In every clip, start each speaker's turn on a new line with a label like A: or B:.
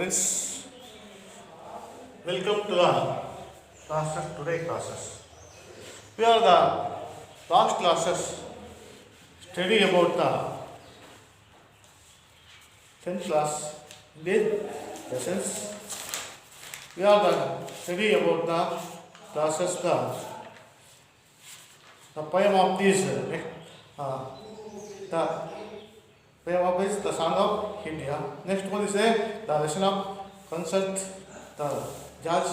A: students, welcome to the classes. We are the last classes study about the 10th class Indian lessons. We are the study about the classes the poem of these the poem of this the song of India. Next one is the lesson of concert the judge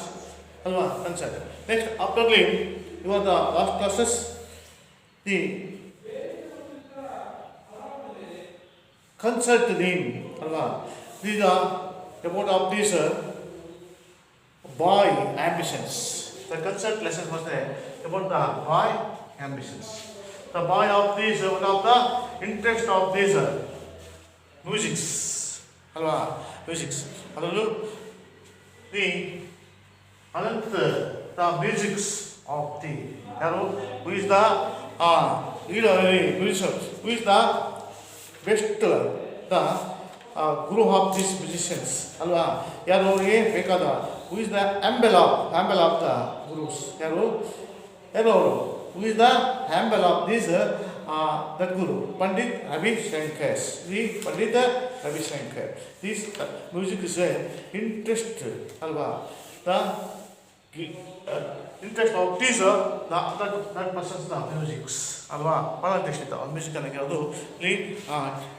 A: concert. Next afterly you are the last classes the concert name these are about of these boy ambitions. The concert lesson was there about the boy ambitions. The boy of these one of the interest of these musics. Musics. The the musics of the hero who is the musician, who is the best the guru of these musicians alwa yaru bekada who is the humble of the gurus yaru who is the humble of this that guru Pandit Ravi Shankar. The Pandit Ravi Shankar, this music is interest alwa the interest of this that person's the musics alwa bala interest ಇದೆ music ಅನ್ನು ಕೇಳೋದು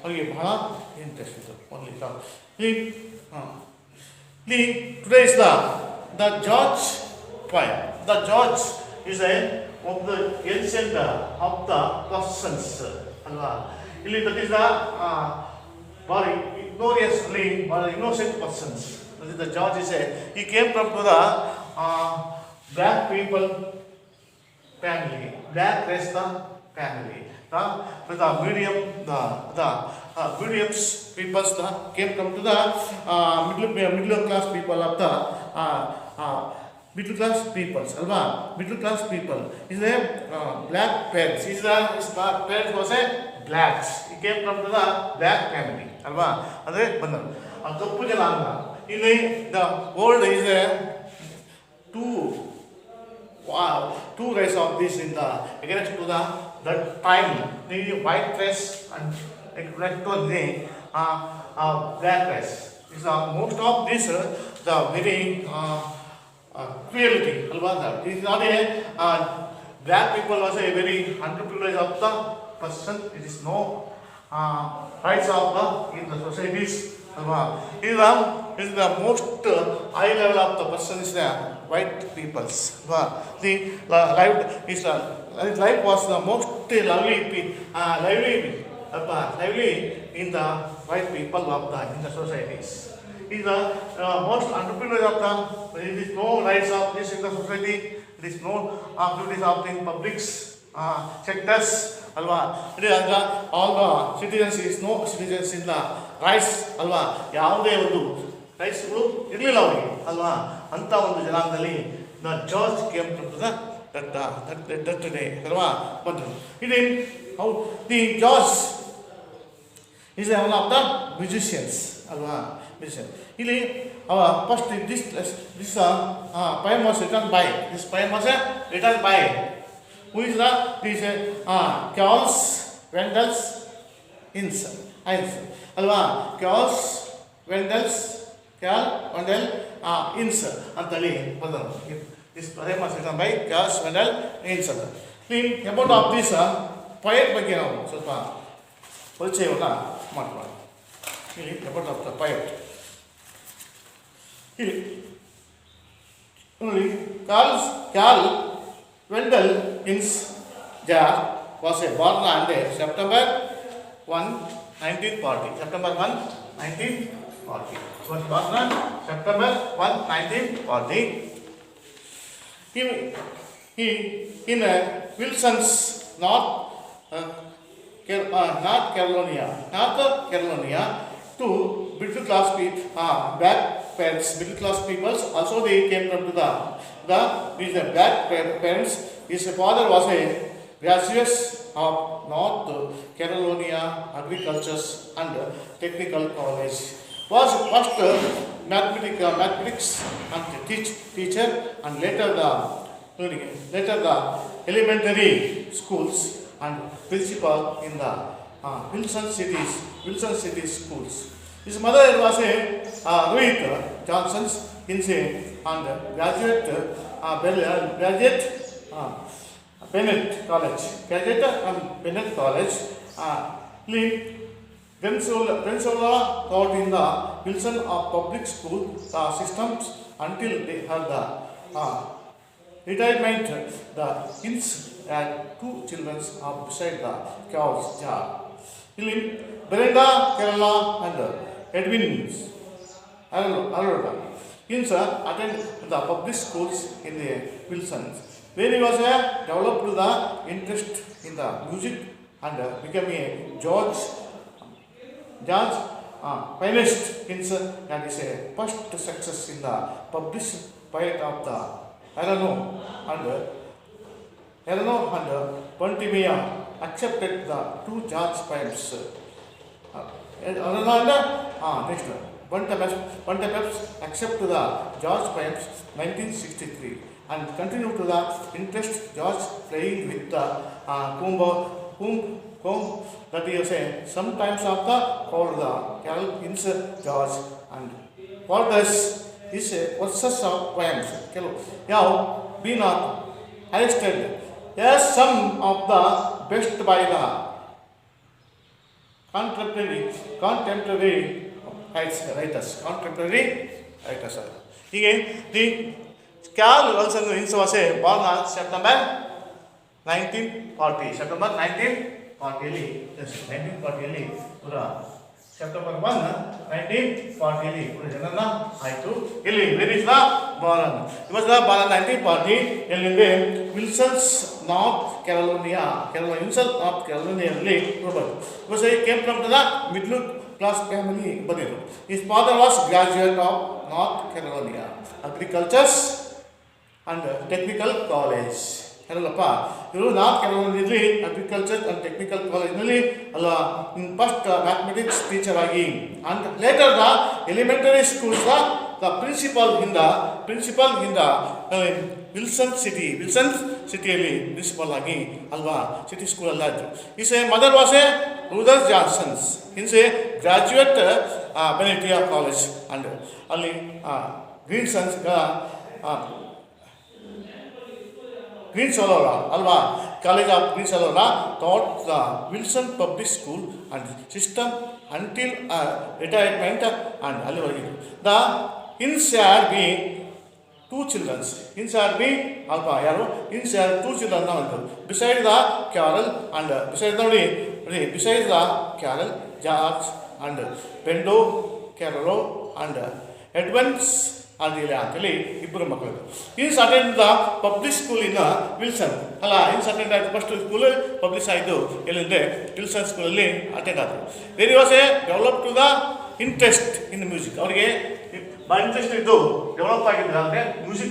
A: ಅವರಿಗೆ ಬಹಳ interest ಇದೆ only today is the George poem. The George is of the ancient of the persons alwa ಇಲ್ಲಿ that is the very gloriously very innocent persons. That is the George is he came from to the black people family, black race the family. The medium mediums peoples came from to the middle class people of the middle class peoples alva middle class people is a black parents his parents was a blacks. He came from to the black family alva andre bandaru kappu janaanga ಇಲ್ಲಿ the world is a two race of this in the against to the that time the white race and against to the black race is most of this the very cruelty alva it is not a black people was a very underprivileged of the person. It is no rights of the in the societies alva is the most high level of the person is the white peoples. The life was the most lively in the white people of the in the societies. Is the most underprivileged of the there is no rights of this in the society. There is no opportunities of the public sectors alva. All the citizens is no citizens in the rights alva ಯಾವುದೇ ಒಂದು ರೈಟ್ಸ್ಗಳು ಇರಲಿಲ್ಲ ಅವರಿಗೆ ಅಲ್ವಾ ಅಂತ ಒಂದು ಜನಾಂಗದಲ್ಲಿ the George came to the that day ಅಲ್ವಾ ಬಂದರು. ಇದು how the George is one of the musicians ಅಲ್ವಾ ಮ್ಯೂಸಿಷಿಯನ್. ಇಲ್ಲಿ first this poem was written by this poem was written by who is the this Charles Wendell Ince ಅಲ್ವಾ Charles Wendell Ince ಅಂತೇಳಿ ಬಂದರು. This poem was written by Charles Wendell Ince. About of this poet ಬಗ್ಗೆ ನಾವು ಸ್ವಲ್ಪ ಪರಿಚಯವನ್ನು ಮಾಡ್ಕೊಳ್ಳೋಣ. ಇಲ್ಲಿ about of the poet ಇಲ್ಲಿ ನೋಡಿ Carl Wendell Ince was born on September 1, 1940. September 1, 1940. Was born on September 1, 1940. He in Wilson's North Carolina to middle class people, black parents, middle class peoples also they came from to the black parents. His father was a graduate of North Carolina Agriculture and Technical College. Was first mathematics and teacher, and later the elementary schools and principal in the Wilson City schools. His mother was a Ruth Johnson's and graduate Bennett College. Bennett College. Peninsula taught in the Wilson public school systems until they had the retirement. The Hinds had two children beside the Charles Jar. Brenda, Kerala, and Edwin Aroda. Hinds attended the public schools in the Wilsons, where he was developed the interest in the music and became a George pianist. Hinds had his first success in the published poet of the Arano and Pontimia accepted the two George poems. Next one. Pontipeps accepted the George poems 1963 and continued to the interest George playing with the comb that he was sometimes of the called the Carol Hinds George and Walters is verses of poems. Have been arrested as some of the best by the contemporary writers. The Carl Wilson Hinds was born on September 1940. September 1940. September 1, 1940. Where is the born? He was born in 1940 in Wilson's, North Carolina. North Carolina. He came from the middle class family. His father was graduate of North Carolina Agriculture and Technical College. North Carolina Agriculture and Technical College first mathematics teacher and later the elementary schools the principal in the Wilson City principal city school. His mother was a Ruth Johnson's. He's a graduate Benedictine College and Greensboro College of Greensboro taught the Wilson Public School and system until retirement and the Hinds had been two children. Hinds had two children beside the Carol and beside the Carol, George and Pendo, Carolo and Edwins. Hinds attended the public school in Wilson. Hinds attended the first school public Wilson school attended. There he was developed to the interest in the music. Interest develop music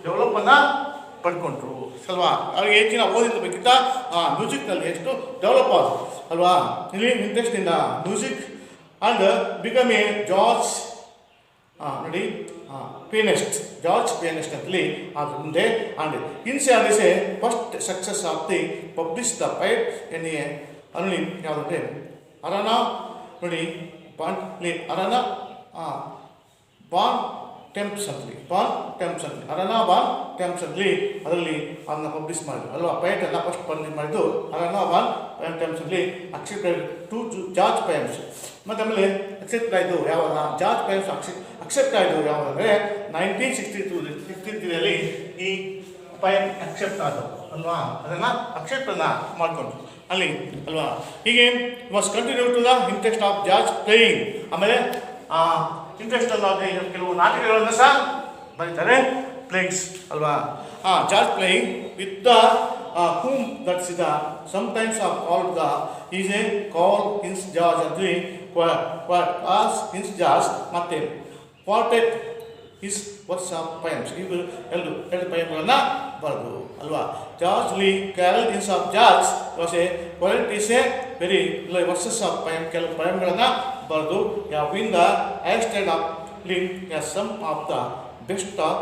A: develop ಪಡ್ಕೊಂಡ್ರು ಅಲ್ವಾ. ಅವ್ರಿಗೆ ಹೆಚ್ಚಿನ ಓದಿರಬೇಕಿಂತ ಮ್ಯೂಸಿಕ್ನಲ್ಲಿ ಎಷ್ಟು develop ಆದರು ಅಲ್ವಾ. ಇಲ್ಲಿ interest in music and become a George ನೋಡಿ George pianist ಅಂತಲಿ ಅದು ಮುಂದೆ and in a first success of the publish the ಪೈಟ್ ಎನ್ ಎ ಅಲ್ಲಿ ಯಾವುದಂటే ಅರನಾ ನೋಡಿ ಅರನಾ ಬಾನ್ ಟೆಂಪ್ಸ್ ಅಂತಲಿ ಅರನಾ ಬಾನ್ ಟೆಂಪ್ಸ್ ಅಂತಲಿ ಅದರಲ್ಲಿ ಅದನ್ನ ಪಬ್ಲಿಷ್ ಮಾಡಿದ್ರು ಅಲ್ವಾ. ಪೈಟ್ ಎಲ್ಲ ಫಸ್ಟ್ ಪಬ್ಲಿಷ್ ಮಾಡಿದ್ದು ಅರನಾ ಬಾನ್ ಟೆಂಪ್ಸ್ ಅಲ್ಲಿ ಅಕ್ಸೆಪ್ಟೆಡ್ ಟು ಜಾರ್ಜ್ ಪೈಮ್ಸ್. ಮತ್ತು ಆಮೇಲೆ ಅಕ್ಸೆಪ್ಟ್ ಆಯಿತು ಯಾವಾಗ ಜಾರ್ಜ್ ಪೈಮ್ಸ್ ಅಕ್ಸೆಪ್ಟ್ ಆಯಿತು ಯಾವಾಗಂದರೆ 1963 ಈ ಪೈಮ್ ಅಕ್ಸೆಪ್ಟ್ ಆದವು ಅಲ್ವಾ. ಅದನ್ನು ಅಕ್ಸೆಪ್ಟನ್ನು ಮಾಡಿಕೊಂಡ್ರು ಅಲ್ಲಿ ಅಲ್ವಾ. ಹೀಗೆ was continue to the interest of George playing. ಆಮೇಲೆ ಇಂಟ್ರೆಸ್ಟ್ ಅಲ್ಲ ಕೆಲವು ನಾಟಕಗಳನ್ನು ಸಹ ಬರೀತಾರೆ ಪ್ಲೇಯಿಂಗ್ಸ್ ಅಲ್ವಾ. George playing with the whom that's the sometimes are called the is a call Hinds George ಅಂದ್ರೆ as Hinds George ಮತ್ತೆ quartet is works of poems. ಇವು ಎರಡು ಪಯಮ್ಗಳನ್ನು ಬರೆದು ಅಲ್ವಾ. George Lee Carol Hinds of George was a poet is a very verses of poem ಕೆಲವು ಪಯಮ್ಗಳನ್ನು ಬರೆದು ವಿನ್ ದ ಆಕ್ಸ್ಟೆಂಡ್ of link some of the best of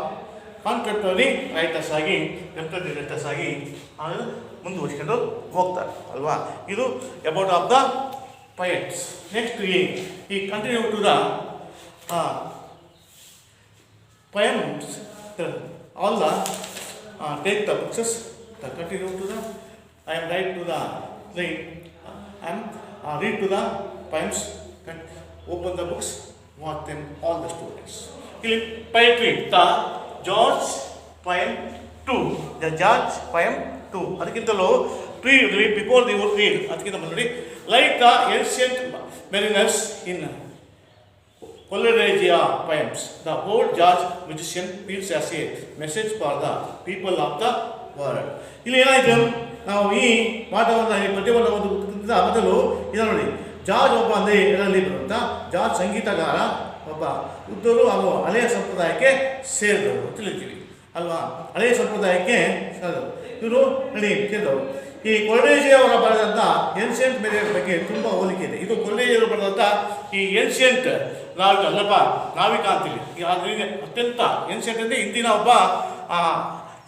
A: contemporary writers ಆಗಿ ಕಂಟೆಂಟರಿ ರೈಟರ್ಸ್ ಆಗಿ ಮುಂದುವರಿಸ್ಕೊಂಡು ಹೋಗ್ತಾರೆ ಅಲ್ವಾ. ಇದು about of the poets. Next ಈ continue to the poems, all the take the books, the continue to the, I am write to the thing, I am read to the poems, open the books, watch them all the students. Poetry, the George poem 2, the George poem 2. ಅದಕ್ಕಿಂತಲೂ read before the read, ಅದಕ್ಕಿಂತ ನೋಡಿ, like the ancient mariners in Coleridge poems, the old George musician feels as a message for the people of the world. ಇಲ್ಲಿ ಏನಾಯಿತು, ನಾವು ಈ ಪಾಠವನ್ನು ಈ ಪಠ್ಯವನ್ನು ಓದುವುದಕ್ಕಿಂತ ಮೊದಲು ಇದನ್ನು ನೋಡಿ, ಜಾರ್ಜ್ ಒಬ್ಬ ಅಂದರೆ ಇದರಲ್ಲಿ ಬರುವಂಥ ಜಾರ್ಜ್ ಸಂಗೀತಗಾರ, ಒಬ್ಬ ಉದ್ದರು ಹಾಗೂ ಹಳೆಯ ಸಂಪ್ರದಾಯಕ್ಕೆ ಸೇರಿದವರು ತಿಳಿತೀವಿ ಅಲ್ವಾ. ಹಳೆಯ ಸಂಪ್ರದಾಯಕ್ಕೆ ಸೇರಿದವರು ಇವರು ನೋಡಿ ಸೇರಿದವರು. ಈ ಕೊಲ್ಲೇಜಿ ಅವರ ಬರೆದಂಥ ಏನ್ಷಿಯಂಟ್ ಮೆರಿಯರ್ ಬಗ್ಗೆ ತುಂಬ ಹೋಲಿಕೆ ಇದೆ. ಇದು ಕೊಲ್ಲೇಜಿ ಅವರು ಬರೆದಂಥ ಈ ಏನ್ಷಿಯಂಟ್ ನಾವಿಕ ಅಂತೀವಿ. ಅದರಿಂದ ಅತ್ಯಂತ ಏನ್ಷಿಯಂಟ್ ಅಂದರೆ ಇಂದಿನ ಒಬ್ಬ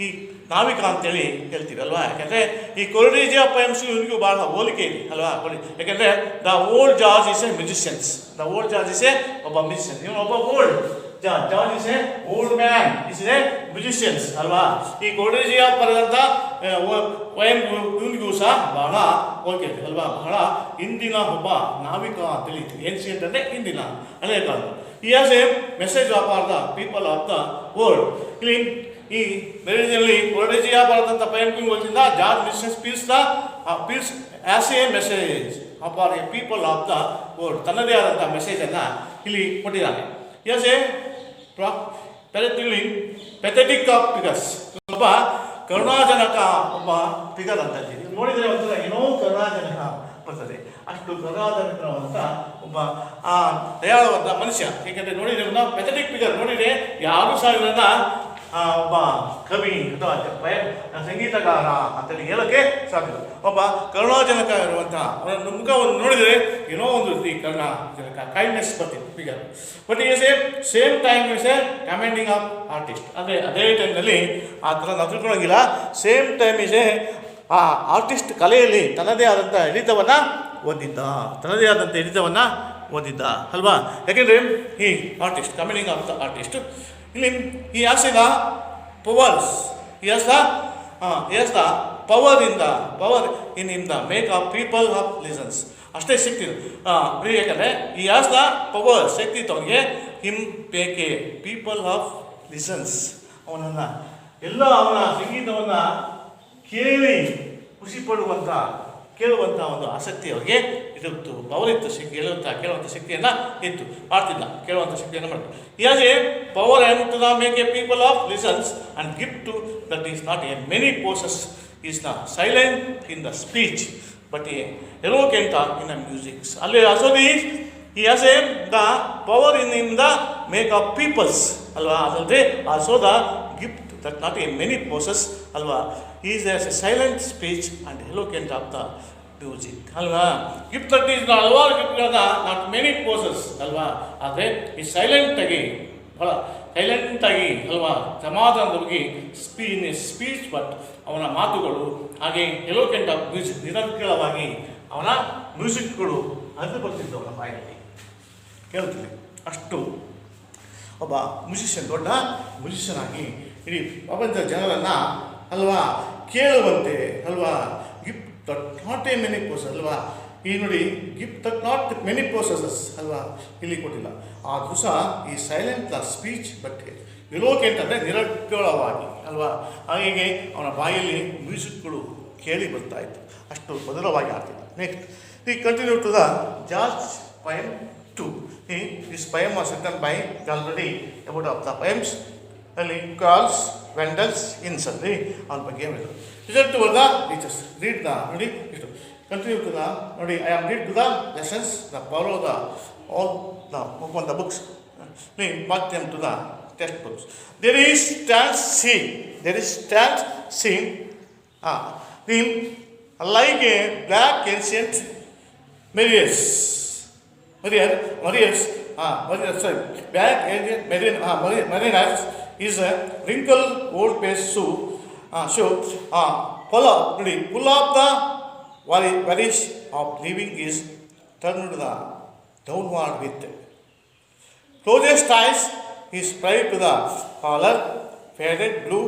A: ಈ ನಾವಿಕ ಅಂತೇಳಿ ಹೇಳ್ತೀವಿ ಅಲ್ವಾ. ಯಾಕೆಂದರೆ ಈ ಕೊಲ್ಲೇಜಿ ಪೊಯಮ್ಸ್ ಇವನಿಗೂ ಭಾಳ ಹೋಲಿಕೆ ಇದೆ ಅಲ್ವಾ. ಯಾಕೆಂದರೆ the old George is A musicians, the old George is A ಒಬ್ಬ ಮ್ಯೂಸಿಷಿಯನ್, ಇವನು ಒಬ್ಬ old George is A old man, is A musicians ಅಲ್ವಾ. ಈ ಕೊಲ್ಲೇಜಿಯ ಬರೆದಂಥ ಪೊಯಮ್ ಇವನಿಗೂ ಸಹ ಬಹಳ ಹೋಲಿಕೆ ಇದೆ ಅಲ್ವಾ. ಬಹಳ ಇಂದಿನ ಒಬ್ಬ ನಾವಿಕ ಅಂತ ತಿಳಿತೀವಿ. ಏನ್ಷಿಯಂಟ್ ಅಂದರೆ ಇಂದಿನ ಹಳೆಯ ಕಾಲ. ಈ has a message of are the people of the world. ಇಲ್ಲಿ ಈ ಮೆರೇಜಲ್ಲಿ ಕೊಲ್ಲೇಜಿಯ ಬರೆದಂಥ ಪೊಯಮ್ ಹೋಲಿಸಿದ George musicians feels as a message of are a people of the world. ತನ್ನದೇ ಆದಂಥ ಮೆಸೇಜನ್ನು ಇಲ್ಲಿ ಕೊಟ್ಟಿದ್ದಾನೆ. As a pathetic of figures, ಒಬ್ಬ ಕರುಣಾಜನಕ ಒಬ್ಬ ಫಿಗರ್ ಅಂತ ಹೇಳ್ತೀವಿ. ನೋಡಿದರೆ ಒಂಥರ ಏನೋ ಕರುಣಾಜನಕ ಬರ್ತದೆ, ಅಷ್ಟು ಕರುಣಾಜನಕವಾದಂಥ ಒಬ್ಬ ದಯಾಳವಾದ ಮನುಷ್ಯ. ಏಕೆಂದರೆ ನೋಡಿದರೆ ಒಂದು ಪೆಥೆಟಿಕ್ ಫಿಗರ್ ನೋಡಿದರೆ ಯಾರೂ ಸಹ ಇವರನ್ನ ಒಬ್ಬ ಕವಿ ಅಥವಾ ಸಂಗೀತಗಾರ ಅಂತೇಳಿ ಹೇಳೋಕ್ಕೆ ಸಾಧ್ಯ. ಒಬ್ಬ ಕರುಣಾಜನಕ ಇರುವಂಥ ಅವನ ಮುಖವನ್ನು ನೋಡಿದರೆ ಏನೋ ಒಂದು ರೀತಿ ಕರುಣಾಜನಕ ಕೈಂಡ್ನೆಸ್ ಬರ್ತಿತ್ತು figure. But is a same time is a commanding of artist. ಅಂದರೆ ಅದೇ ಟೈಮ್ನಲ್ಲಿ ಆ ಥರ ನಾವು ತಿಳ್ಕೊಳ್ಳೋಂಗಿಲ್ಲ. ಸೇಮ್ ಟೈಮ್ ಇಸ್ ಎ ಆ ಆರ್ಟಿಸ್ಟ್ ಕಲೆಯಲ್ಲಿ ತನ್ನದೇ ಆದಂಥ ಹಿಡಿತವನ್ನು ಓದಿದ್ದ ಅಲ್ವಾ. ಯಾಕೆಂದರೆ ಈ artist commanding of the artist ಇಲ್ಲಿ ಈ ಆಸೆದ powers as the power in the make of people of listens. ಅಷ್ಟೇ ಶಕ್ತಿ ಯಾಕಂದರೆ ಈ ಆಸ್ ದ ಪವರ್ ಶಕ್ತಿ ತವನಿಗೆ ಹಿಮ್ ಬೇಕೆ ಪೀಪಲ್ ಆಫ್ ಲಿಸನ್ಸ್. ಅವನನ್ನು ಎಲ್ಲ ಅವನ ಸಂಗೀತವನ್ನು ಕೇಳಿ ಖುಷಿ ಕೇಳುವಂಥ ಒಂದು ಆಸಕ್ತಿ ಅವರಿಗೆ ಇರುತ್ತು, ಪವರ್ ಇತ್ತು. ಕೇಳುವಂಥ ಶಕ್ತಿಯನ್ನು ಇತ್ತು, ಮಾಡ್ತಿಲ್ಲ, ಕೇಳುವಂಥ ಶಕ್ತಿಯನ್ನು ಮಾಡ್ತು. He has a power and to make a people of listens and give to that is not a many poses, is not silent in the speech but a eloquent in the music. Also he has the power in the make of peoples alva. Also the gift that not a many poses alva. He is as a silent speech and eloquent of the music ಅಲ್ವಾ. Gift that is ಹಲವಾರು ಗಿಫ್ಟ್ಗಳನ್ನ not many possess ಅಲ್ವಾ. ಆದರೆ ಈ ಸೈಲೆಂಟಾಗಿ ಭಾಳ ಸೈಲೆಂಟಾಗಿ ಅಲ್ವಾ ಸಮಾಧಾನದವಾಗಿ speech but ಅವನ ಮಾತುಗಳು ಹಾಗೆ ಎಲೋಕೆಂಟ್ ಆಫ್ ಮ್ಯೂಸಿಕ್ ನಿರಂತರವಾಗಿ ಅವನ ಮ್ಯೂಸಿಕ್ಗಳು ಅದು ಬರ್ತಿದ್ದು ಅವನ ಬಾಯಲ್ಲಿ ಕೇಳ್ತೀವಿ. ಅಷ್ಟು ಒಬ್ಬ ಮ್ಯೂಸಿಷಿಯನ್, ದೊಡ್ಡ ಮ್ಯೂಸಿಷಿಯನ್ ಆಗಿ ಇಡೀ ಪ್ರಪಂಚದ ಜನರನ್ನು ಅಲ್ವಾ ಕೇಳುವಂತೆ ಅಲ್ವಾ. Gift that not A many possess ಅಲ್ವಾ. ಈ ನೋಡಿ ಗಿಫ್ಟ್ ದಟ್ ನಾಟ್ ಮೆನಿ ಪೋಸಸಸ್ ಅಲ್ವಾ ಇಲ್ಲಿ ಕೊಟ್ಟಿಲ್ಲ. ಆದರೂ ಸಹ ಈ ಸೈಲೆಂಟ್ ಸ್ಪೀಚ್ ಬಟ್ ಎಲೋಕೆಂಟ್ ಅಂದರೆ ನಿರರ್ಗಳವಾಗಿ ಅಲ್ವಾ. ಹಾಗೆ ಅವನ ಬಾಯಲ್ಲಿ ಮ್ಯೂಸಿಕ್ಗಳು ಕೇಳಿ ಬರ್ತಾ ಇತ್ತು, ಅಷ್ಟು ಮಧುರವಾಗಿ ಆಗ್ತಿತ್ತು. ನೆಕ್ಸ್ಟ್ ಈ continue to the George poem 2. This poem was written by already about of the poems ಅಲ್ಲಿ ಕಾರ್ಲ್ಸ್ ವೆಂಡಲ್ಸ್ ಇನ್ಸಲ್ಲಿ ಅವನ ಬಗ್ಗೆ ಹೇಳಿದರು. Result to the teachers read the ನೋಡಿ ಇಷ್ಟು ಕಂಟಿನ್ಯೂ ಟು ದ ನೋಡಿ I am read to the lessons the follow the all the open the books pack them to the text books. There is stand scene like a black ancient mariners Marinas is a wrinkled old paste shoe full of the varnish of living is turned the downward with. Closest ties is pried to the collar, faded blue,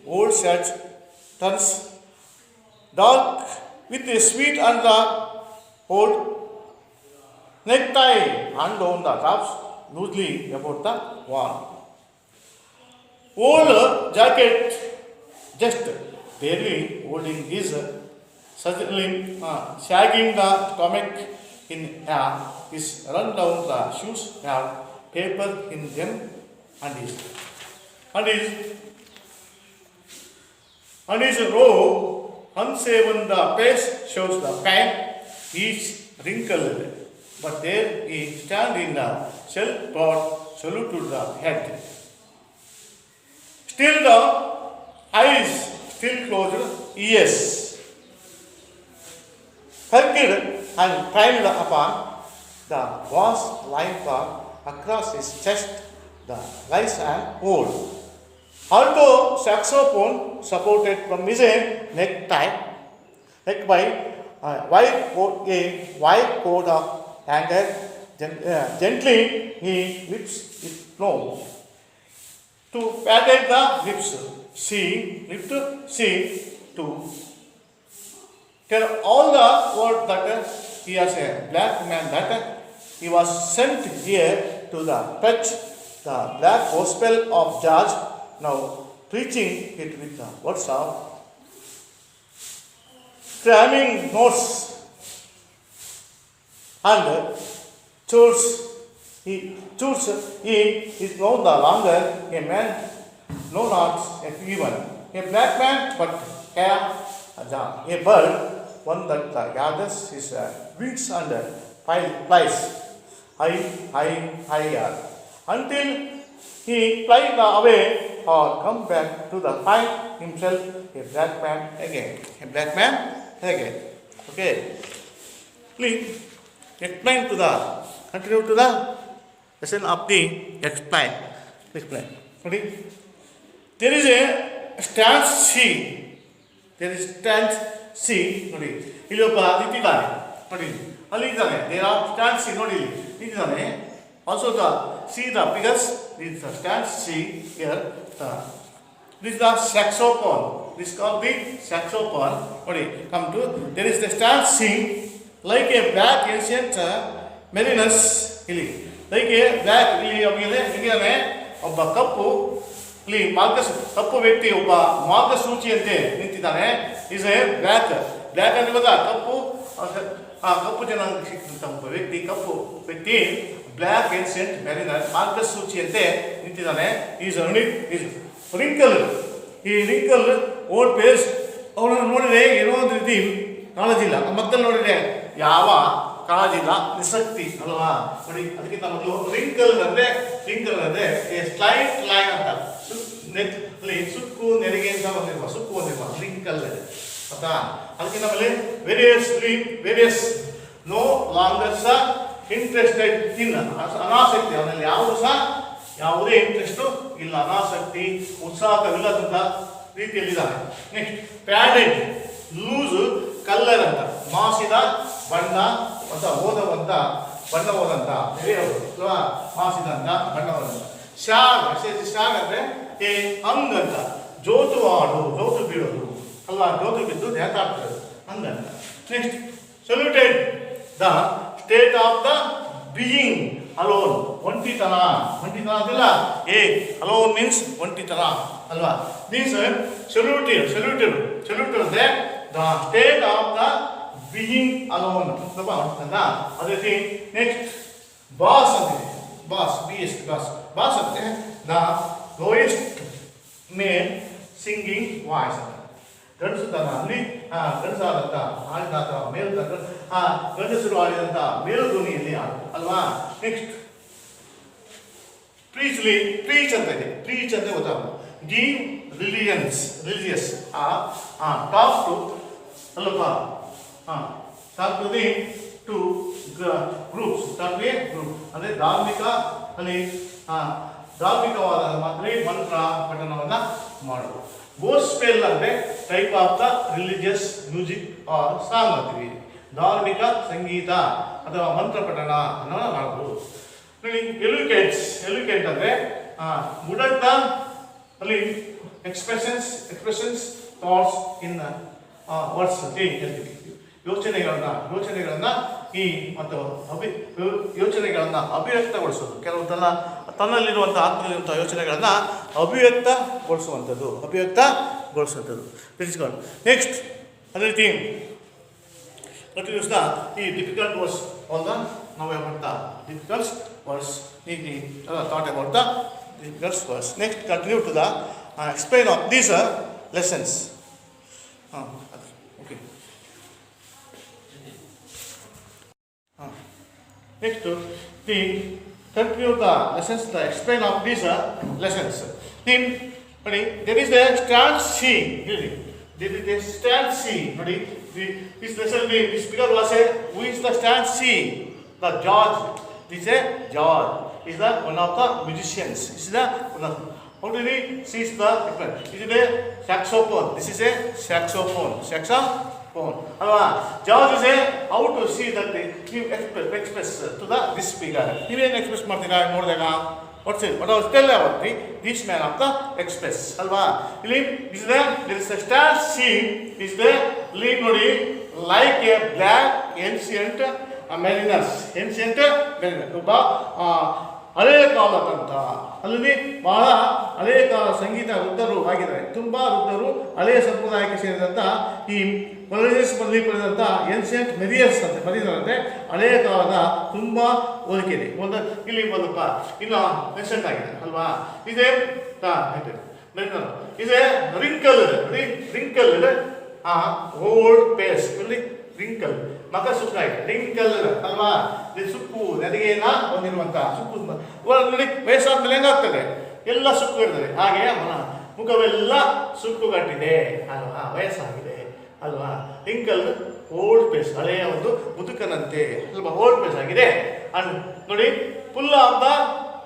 A: old shirt turns dark with a sweet and the old necktie and on the tops loosely about the wall. Old jacket just barely holding his sagging the stomach in air, his run down the shoes have paper in them and his robe unshaven the face shows the pain each wrinkled, but there he stand in the shell pot salute to the head. Still the eyes still closed, yes. Perked and piled upon the vast line bar across his chest, the rice and old. Alto saxophone supported from his neck by a white coat of hanger. Gently he lifts it nose to pat the lips. See to tell all the world that he is a black man, that he was sent here to the preach the black gospel of George, now preaching it with the words of cramming notes and chores. He is no longer a man, no not even a black man, but a bird, one that gathers his wings and flies higher until he flies away or come back to the find himself a black man again. A black man again. Okay. Please explain to the continue to the lesson of the explain. Okay. There is a stanch C. There is stanch C. ನೋಡಿ ಇಲ್ಲಿ ಒಬ್ಬ ನಿಂತಿದ್ದಾನೆ ನೋಡಿ ಅಲ್ಲಿ ಇದ್ದಾನೆ there are stand C ನೋಡಿ ಇಲ್ಲಿ ನಿಂತಿದ್ದಾನೆ also the C the figures this the stand see here this is the saxophone, this is called the saxophone. ನೋಡಿ come to there is the stand C like a black ancient mariners ಇಲ್ಲಿ like a black ಇಲ್ಲಿ ಒಬ್ಬ ಒಬ್ಬ ಕಪ್ಪು ಇಲ್ಲಿ ಕಪ್ಪು ವ್ಯಕ್ತಿ ಒಬ್ಬ ಮಾರ್ಗಸೂಚಿಯಂತೆ ನಿಂತಿದ್ದಾನೆ. ಇಸ್ ಎ ಬ್ಲ್ಯಾಕ್ ಅಂದ್ರೆ ಗೊತ್ತಾ ಕಪ್ಪು ಕಪ್ಪು ಜನಾಂಗ ಸಿಕ್ಕಿದಂಥ ಒಬ್ಬ ವ್ಯಕ್ತಿ ಕಪ್ಪು ವ್ಯಕ್ತಿ ಬ್ಲ್ಯಾಕ್ ಏನ್ಸೆಂಟ್ ಮ್ಯಾರಿನರ್ ಮಾರ್ಗಸೂಚಿಯಂತೆ ನಿಂತಿದ್ದಾನೆ. ಈಸ್ ರಿಂಕಲ್ ಈ ರಿಂಕಲ್ ಓಲ್ಡ್ ಪೇಸ್ ಅವನನ್ನು ನೋಡಿದ್ರೆ ಏನೋ ಒಂದು ರೀತಿ ಕಾಳಜಿಲ್ಲ, ಮಕ್ಕಳು ನೋಡಿದ್ರೆ ಯಾವ ಕಾಳಜಿಲ್ಲ, ನಿಸಕ್ತಿ ಅಲ್ವಾ ನೋಡಿ. ಅದಕ್ಕಿಂತ ಮೊದಲು ರಿಂಕಲ್ ಅಂದ್ರೆ ಸ್ಲೈಟ್ ಲೈನ್ ಅಂತ ಅಲ್ಲಿ ಸುಕ್ಕು ನೆರಿಗೆ ಅಂತ ಬಂದಿರುವ ಸುಕ್ಕು ಬಂದಿರುವ ರಿಂಕಲ್ ಆಯ್ತಾ. ಅದಕ್ಕಿಂತ ಮೇಲೆ ವೇರಿಯಸ್ ನೋ ಲಾಂಗರ್ ಸಹ ಇಂಟ್ರೆಸ್ಟೆಡ್ ಇನ್ ಅನಾಸಕ್ತಿ, ಅವನಲ್ಲಿ ಯಾವುದೇ ಇಂಟ್ರೆಸ್ಟು ಇಲ್ಲ, ಅನಾಸಕ್ತಿ ಉತ್ಸಾಹವಿಲ್ಲದಂತ ರೀತಿಯಲ್ಲಿದ್ದಾನೆ. ನೆಕ್ಸ್ಟ್ ಪ್ಯಾಡೆಡ್ ಲೂಸ್ ಕಲ್ಲರ್ ಅಂತ ಮಾಸಿದ ಬಣ್ಣ ಅಥವಾ ಹೋದಂತ ಬಣ್ಣ ಹೋದಂತ ಅಲ್ವಾ ಮಾಸಿದಂತ ಬಣ್ಣ ಹೋದಂತ. ಶಾಗ್ ಅಂದ್ರೆ ಏ ಅಂಗ್ ಅಂತ ಜೋತು ಬೀಳೋದು ಅಲ್ವಾ, ಜೋತು ಬಿದ್ದು ನೇತಾಡ್ತದೆ ಹಂಗಂತ. Next saluted the state of the being alone, ಒಂಟಿತನ ಅಂತಿಲ್ಲ ಏ ಅಲೋನ್ ಮೀನ್ಸ್ ಒಂಟಿತನ ಅಲ್ವಾ. ಮೀನ್ಸ್ ಸಲ್ಯೂಟೆಡ್ ಅಂದ್ರೆ the state of the being alone ಅದೇ ರೀತಿ. ನೆಕ್ಸ್ಟ್ ಬಾಸ್ ಅಂತಿದೆ, ಬಾಸ್ ಅಂದ್ರೆ the lowest male singing voice ಅಂತ ಗಂಡಸುತನ ಅಲ್ಲಿ ಗಂಡಸಾದಂಥ ಆಡಿದಂಥ ಗಂಡಸರು ಆಡಿದಂಥ ಮೇಲು ಧ್ವನಿಯಲ್ಲಿ ಅಲ್ವಾ. ನೆಕ್ಸ್ಟ್ ಪ್ರೀಚ್ ಅಂತ ಇದೆ, ಪ್ರೀಚ್ ಅಂದ್ರೆ ಗೊತ್ತಾಗ ಗಿವ್ ರಿಲಿಜಿಯಸ್ ಟಾಕ್ ಟು ಅಲ್ಲಪ್ಪ talk to the to groups group ಅಂದರೆ ಧಾರ್ಮಿಕ ಅಲ್ಲಿ ಧಾರ್ಮಿಕವಾದ ಮಂತ್ರ ಪಠಣವನ್ನು ಮಾಡೋದು. ಗೋಸ್ಪೆಲ್ ಅಂದರೆ type of the religious music or song ಅಂತೀವಿ. ಧಾರ್ಮಿಕ ಸಂಗೀತ ಅಥವಾ ಮಂತ್ರ ಪಠಣ ಅನ್ನೋ ಮಾಡ್ಬೋದು. ಎಲುಕೇಟ್ ಅಂದರೆ ವುಡಂತ ಅಲ್ಲಿ ಎಕ್ಸ್ಪ್ರೆಷನ್ಸ್ ಥಾಟ್ಸ್ ಇನ್ ವರ್ಡ್ಸ್ ಅಂತ ಹೇಳ್ತೀವಿ. ಯೋಚನೆಗಳನ್ನ ಈ ಮತ್ತು ಯೋಚನೆಗಳನ್ನು ಅಭಿವ್ಯಕ್ತಗೊಳಿಸೋದು. ಕೆಲವೊಂದೆಲ್ಲ ತನ್ನಲ್ಲಿರುವಂಥ ಆತ್ಮದಲ್ಲಿರುವಂಥ ಯೋಚನೆಗಳನ್ನು ಅಭಿವ್ಯಕ್ತಗೊಳಿಸುವಂಥದ್ದು. ನೆಕ್ಸ್ಟ್ ಅದೇ ಥೀಮ್ ಕಂಟಿನ್ಯೂಸ್ ದ ಈ ಡಿಫಿಕಲ್ಟ್ ವರ್ಡ್ಸ್ ಆಲ್ ದ ನಾವು ಹೇಳ್ತಾ difficult words thought about the difficult words. Next continue to the explain of these lessons. Okay. Next, the continue the lessons, the explain of these lessons. Then, there is the stand C. There is the stand C. This lesson, this speaker was a who is the stand C? The George. This is a George. Is the one of the musicians. This is the one of. How do we see the? This is a saxophone. This is a saxophone. ಅಲ್ವಾ? George is how to see that ನೀವು express to the this speaker. ನೀವೇನು express ಮಾಡ್ತೀರಾ ನೋಡಿದಾಗ what was tell about this man of the express ಅಲ್ವಾ? ಇಲ್ಲಿ is the star see is the leave ನೋಡಿ like a black ancient mariners. ಒಬ್ಬ ಹಳೆಯ ಕಾಲದಂತ ಅಲ್ಲಿ ಬಹಳ ಹಳೆಯ ಕಾಲ ಸಂಗೀತ ವೃದ್ಧರು ಆಗಿದ್ದಾರೆ. ತುಂಬ ವೃದ್ಧರು ಹಳೆಯ ಸಂಪ್ರದಾಯಕ್ಕೆ ಸೇರಿದಂಥ ಈ ಕೊಲೊನಿಯಸ್ನಲ್ಲಿ ಪಡೆದಂಥ ಏನ್ಸಿಯಂಟ್ ಮೆರಿಯರ್ಸ್ ಅಂತ ಬರೀತಾರಂತೆ. ಹಳೆಯ ಕಾಲದ ತುಂಬ ಹೋಲಿಕೆ ಇದೆ. ಇಲ್ಲಿ ಒಂದಪ್ಪ ಇನ್ನು ಮೆನ್ಷನ್ ಆಗಿದೆ ಅಲ್ವಾ? ಇದೇ ಇದೇ ರಿಂಕಲ್ ಓಲ್ಡ್ ಪೇಸ್ ಇಲ್ಲಿ ರಿಂಕಲ್ ಮಗ ಸುಕ್ಕ ಇದೆ. ರಿಂಕಲ್ ಅಲ್ವಾ? ಸುಕ್ಕು ನೆರಿಗೆನ ಹೊಂದಿರುವಂಥ ಸುಕ್ಕು ನೋಡಿ ವಯಸ್ಸಾದ್ಮೇಲೆ ಹೆಂಗಾಗ್ತದೆ ಎಲ್ಲ ಸುಕ್ಕು ಇರ್ತದೆ. ಹಾಗೆ ಅವನ ಮುಖವೆಲ್ಲ ಸುಕ್ಕುಗಟ್ಟಿದೆ ಅಲ್ವಾ? ವಯಸ್ಸಾಗಿದೆ ಅಲ್ವಾ? ರಿಂಕಲ್ ಓಲ್ಡ್ ಪೇಸ್ ಹಳೆಯ ಒಂದು ಮುದುಕನಂತೆ ಸ್ವಲ್ಪ ಓಲ್ಡ್ ಪೇಸ್ ಆಗಿದೆ. ಅಂಡ್ ನೋಡಿ ಫುಲ್ ಆಫ್ ದ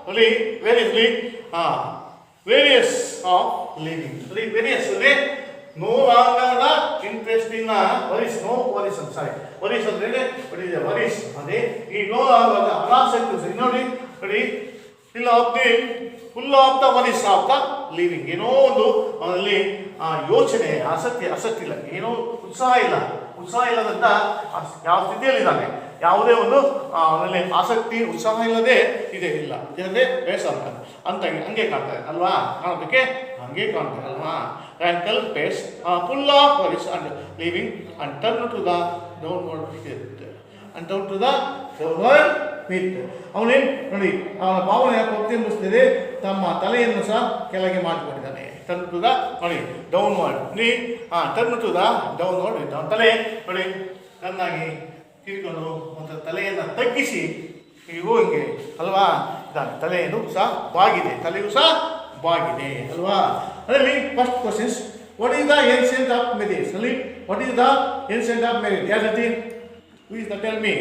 A: ನೋಡಿ ವೇರಿಯಸ್ ಆಫ್ ಲಿವಿಂಗ್. ವೇರಿಯಸ್ ಅಂದರೆ no longer the interest in worries. No worries ಅಂತ ಸಾರಿ ವರೀಸ್ ಅಂದ್ರೆ ವರೀಸ್ ಅದೇ ಈ ನೋ ಲಾಂಗರ್ ದ ಅನಾಸಕ್ತಿ ನೋಡಿ ಇಲ್ಲ full of the worries of the living. ಏನೋ ಒಂದು ಅವನಲ್ಲಿ ಯೋಚನೆ ಆಸಕ್ತಿ ಇಲ್ಲ, ಏನೋ ಉತ್ಸಾಹ ಇಲ್ಲದಂತ ಯಾವ ಸ್ಥಿತಿಯಲ್ಲಿದ್ದಾನೆ. ಯಾವುದೇ ಒಂದು ಅವನಲ್ಲಿ ಆಸಕ್ತಿ ಉತ್ಸಾಹ ಇಲ್ಲದೆ ಇಲ್ಲ ಅಂದರೆ ಬೇಸರ ಅಂತ ಹಂಗೆ ಕಾಣ್ತಾರೆ ಅಲ್ವಾ? ಕಾಣೋದಕ್ಕೆ ಹಂಗೆ ಕಾಣ್ತಾರೆ ಅಲ್ವಾ? Wrinkle face full of worries and living and turn to the downward with ಅವನೇನು ನೋಡಿ ಅವನ ಭಾವನೆ ಪ್ರತಿಬಿಂಬಿಸ್ತಿದೆ. ತಮ್ಮ ತಲೆಯನ್ನು ಸಹ ಕೆಳಗೆ ಮಾಡಿಕೊಂಡಿದ್ದಾನೆ. ಟರ್ನ್ ಟು ದ ನೋಡಿ downward turn to the downward with ಅವನ ತಲೆ ನೋಡಿ ಚೆನ್ನಾಗಿ ಕಿರಿಕೊಂಡು ಮತ್ತು ತಲೆಯನ್ನು ತಗ್ಗಿಸಿ ಹೀಗೂ ಹಿಂಗೆ ಅಲ್ವಾ ಇದ್ದಾನೆ. ತಲೆಯನ್ನು ಸಹ ಬಾಗಿದೆ, ತಲೆಯೂ ಸಹ ಬಾಗಿದೆ ಅಲ್ವಾ? ಅದರಲ್ಲಿ first questions what is the ancient of mariners? ಅಲ್ಲಿ what is the ancient of mariners? ಯಾರು who is the tell me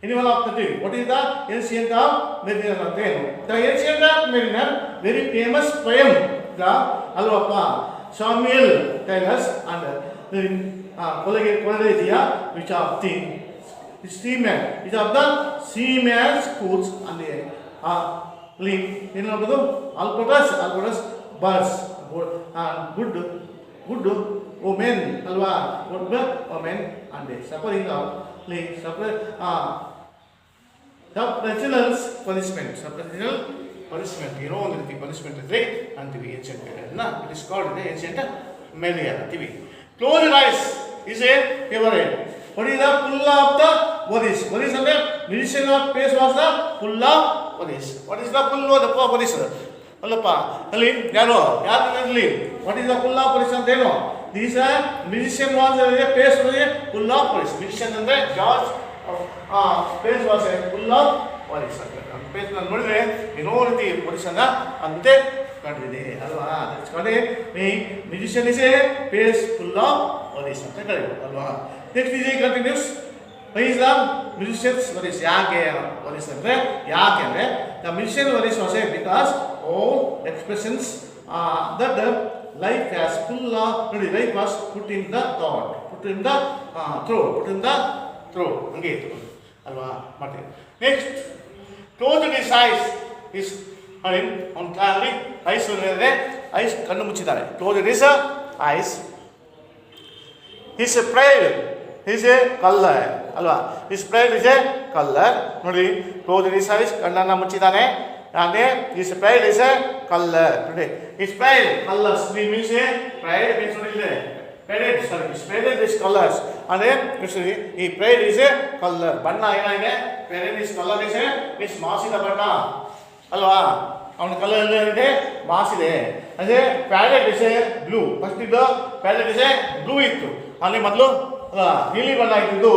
A: anyone of the team. What is the ancient of mariner ಅಂತ ಏನು? The ancient of mariner very famous poem the ಅಲ್ವಪ್ಪ Samuel Taylor's and ಕೊಲರೇಜಿಯಾ which of the seaman is of the seaman schools and link ಏನದು albatros birds good women ಅಲ್ವಾ? good women and suffering of substantial punishment ಏನೋ ಒಂದು ರೀತಿ punishment ಇದ್ರೆ ಅಂತೀವಿ ancient ಪೀರಿಯಡ್ನ. It is called ancient mariner ಅಂತೀವಿ. Close your eyes is a favourite. What is the pull of the Boris? Boris and the musician of pace was the pull of Boris. What is the pull of the Boris? Allapa, Ali, Yano, Yadli. What is the pull of Boris and Deno? These are musician was a pace was a pull of Boris. Musician and the George pace was a pull of Boris. Pace and Murray, you know the Boris and the ಕಂಡಿದೆ ಅಲ್ವಾ? ಕಡೆ ಈ musician is a face full of worries ಅಂತ ಕರೀಬೋದು ಅಲ್ವಾ? Next is continues Why is the musicians worries? ಯಾಕೆ worries ಅಂದ್ರೆ ಯಾಕೆ ಅಂದ್ರೆ the musician worries was because all expressions that life has full of life was put in the thought, put in the throat ಹಂಗೆ ಇತ್ತು ಅಲ್ವಾ ಮಾಡ್ತೀವಿ. Next close his eyes is ಅವ್ನು ಅಲ್ಲಿ ಐಸ್ ಅಂದರೆ ಐಸ್ ಕಣ್ಣು ಮುಚ್ಚಿದ್ದಾನೆ. Close his eyes his pride is a collar ಅಲ್ವಾ. His pride is a collar ನೋಡಿ. ಕ್ಲೋಸ್ ಹಿಸ್ ಐಸ್ ಕಣ್ಣನ್ನು ಮುಚ್ಚಿದ್ದಾನೆ. ಅಂದರೆ his pride is a collar ನೋಡಿ. His pride collars means a pride means ನೋಡಿದ್ರೆ Parade is colors. And he pride is a color. Banna ಏನಾಗಿದೆ? Parade is color is a is mass ಇದೆ ಬಣ್ಣ ಅಲ್ವಾ. ಅವನ ಕಲರ್ ಏನಿದೆ? ಮಾಸ್ ಇದೆ. ಅದೇ parrot is A blue. First ಇದು ಪ್ಯಾರೆಟ್ ಇಸ್ ಎ ಬ್ಲೂ ಇತ್ತು. ಅಲ್ಲಿ ಮೊದಲು ನೀಲಿ ಬಣ್ಣ ಇದ್ದಿದ್ದು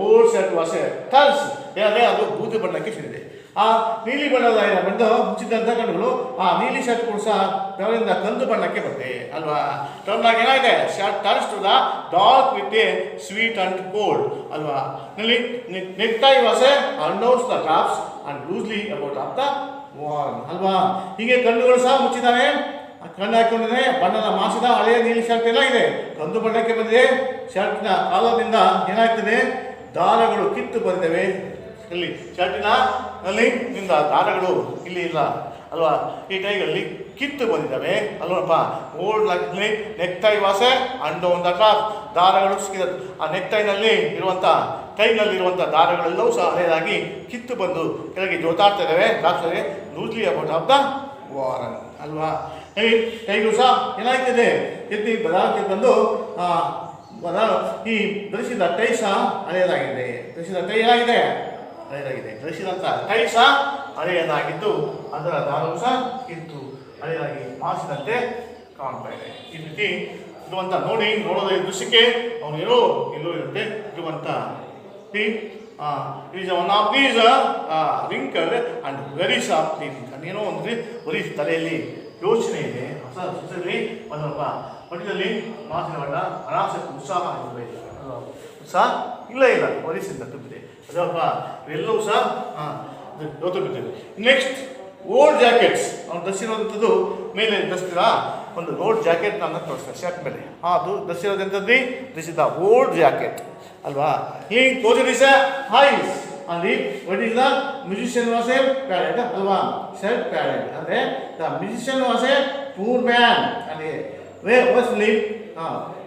A: old shirt was A turns ಏನಂದರೆ ಅದು ಬೂದು ಬಣ್ಣಕ್ಕೆ ಸೇರಿದೆ. ಆ ನೀಲಿ ಬಣ್ಣದ ಬಂದು ಮುಚ್ಚಿದಂಥ ಕಣ್ಣುಗಳು ಆ ನೀಲಿ ಶರ್ಟ್ ಕೂಡ ಸಹ ಬೆವರಿಂದ ಕಂದು ಬಣ್ಣಕ್ಕೆ ಬಂದೆ ಅಲ್ವಾ. ಟರ್ನ್ ಆಗಿ ಏನಾಗಿದೆ? Shirt turns to the dark with a sweet and cold ಅಲ್ವಾ. ನಲ್ಲಿ necktie was a undone the drops and loosely about of the wall ಅಲ್ವಾ. ಹೀಗೆ ಕಣ್ಣುಗಳು ಸಹ ಮುಚ್ಚಿದ್ದಾನೆ. ಕಣ್ಣು ಹಾಕೊಂಡಿದ್ದಾನೆ. ಬಣ್ಣದ ಮಾಸಿದ ಹಳೆಯ ನೀಲಿ ಶರ್ಟ್ ಎಲ್ಲ ಇದೆ ಕಂದು ಬಣ್ಣಕ್ಕೆ ಬಂದಿದೆ. ಶರ್ಟ್ನ ಕಾಲದಿಂದ ಏನಾಗ್ತದೆ? ದಾರಗಳು ಕಿತ್ತು ಬಂದಿವೆ. ಇಲ್ಲಿ ಶರ್ಟಿನ ಅಲ್ಲಿ ನಿಂದ ದಾರಗಳು ಇಲ್ಲಿ ಇಲ್ಲ ಅಲ್ವಾ. ಈ ಟೈಗಲ್ಲಿ ಕಿತ್ತು ಬಂದಿದ್ದಾವೆ ಅಲ್ವಪ್ಪ. ಓಲ್ಡ್ ನೆಕ್ಟೈ ವಾಸೆ ಅಂಡು ಒಂದು ದಾರಗಳು ಸಿಕ್ಕಿದ ಆ ನೆಕ್ಟೈನಲ್ಲಿ ಇರುವಂಥ ಟೈನಲ್ಲಿ ಇರುವಂಥ ದಾರಗಳೆಲ್ಲವೂ ಸಹ ಹಳೆಯದಾಗಿ ಕಿತ್ತು ಬಂದು ಕೆಳಗೆ ಜೋತಾಡ್ತಾ ಇದ್ದಾವೆ. ಲಾಸ್ಟಲ್ಲಿ loosely about of the Warren ಅಲ್ವಾ. ಟೈಗಳು ಸಹ ಏನಾಗ್ತದೆ? ಎತ್ತಿ ಬದಾರಕ್ಕೆ ಬಂದು ಈ ಧರಿಸಿದ ಟೈ ಸಹ ಹಳೆಯದಾಗಿದೆ. ಧರಿಸಿದ ಟೈ ಏನಾಗಿದೆ? ಹಳೆಯದಾಗಿದೆ. ಧರಿಸಿದಂಥ ಟೈ ಸಹ ಹಳೆಯದಾಗಿದ್ದು ಅದರ ದಾರವು ಸಹ ಕಿತ್ತು ಹಳೆಯದಾಗಿ ಮಾಸಿದಂತೆ ಕಾಣ್ತಾ ಇದೆ. ಈ ರೀತಿ ಇರುವಂಥ ನೋಡೋದ ದೃಶ್ಯಕ್ಕೆ ಅವನು ಎಲ್ಲೋ ಇರುತ್ತೆ ಇರುವಂಥ is one of these wrinkle and varies of the wrinkle. ಏನೋ ಒಂದು ಬರೀ ತಲೆಯಲ್ಲಿ ಯೋಚನೆ ಇದೆ. ಹೊಸ ಹೊಸದಲ್ಲಿ ಒಂದಪ್ಪ ಮಠದಲ್ಲಿ ಮಾತಿನ ಬಣ್ಣ ಅನಾಸಕ್ತಿ ಉತ್ಸಾಹ ಇರಬೇಕು. ಉತ್ಸಾಹ ಇಲ್ಲ ವರಿಸಿಂದ ತುಂಬಿದೆ ಅದಪ್ಪ. ಇವೆಲ್ಲವೂ ಸಹ ತುಂಬಿದ್ದೇವೆ. ನೆಕ್ಸ್ಟ್ ಓಲ್ಡ್ ಜಾಕೆಟ್ಸ್ ಅವ್ನು ಧರಿಸಿರುವಂಥದ್ದು ಮೇಲೆ ಧರಿಸ್ತೀರಾ ಒಂದು ಓಲ್ಡ್ ಜಾಕೆಟ್ ನಾನು ತೋರಿಸ್ತಾರೆ ಶರ್ಟ್ ಮೇಲೆ. ಅದು ಧರಿಸಿರೋದಂಥದ್ದು this is the old jacket ಅಲ್ವಾ. ಈ ಕ್ಲೋಸ್ ಇಸ್ ಐಸ್ ಅಲ್ಲಿ what is the musician was a parade ಅಲ್ವಾ. ಶರ್ಟ್ ಪ್ಯಾರೆಡ್ ಅಂದರೆ the musician was a poor man ಅಲ್ಲಿ was sleep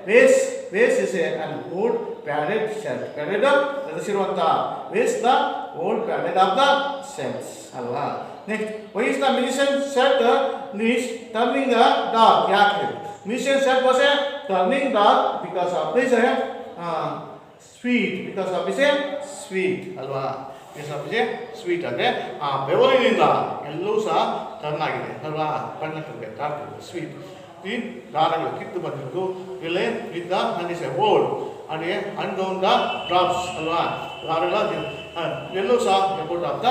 A: waist is an old padded shirt. Padded ಧರಿಸಿರುವಂಥ waist the old padded of the shirts ಅಲ್ವಾ. Next why is the musician shirt is turning the dark? ಯಾಕೆ musician shirt was a turning dark because of this sweet, because of this sweet ಅಲ್ವಾ. because of this sweet ಅಂದರೆ ಆ ಬೆವರಿನಿಂದ ಎಲ್ಲವೂ ಸಹ turn ಆಗಿದೆ ಅಲ್ವಾ. ಬಣ್ಣಕ್ಕೆ ಡಾರ್ಕ್ ಸ್ವೀಟ್. ಈ ದಾರಗಳು ಕಿತ್ತು ಬಂದಿರೋದು ಇಲ್ಲೇ ಇದ್ದ ಅಂಡಿಸೆ ಓಲ್ಡ್ ಅದೇ ಅಂಡೌನ್ ದ ಡ್ರಾಪ್ಸ್ ಅಲ್ವಾ. ದಾರಗಳ ಎಲ್ಲೂ ಸಹ ಎಪೋಟ್ ಆಫ್ ದ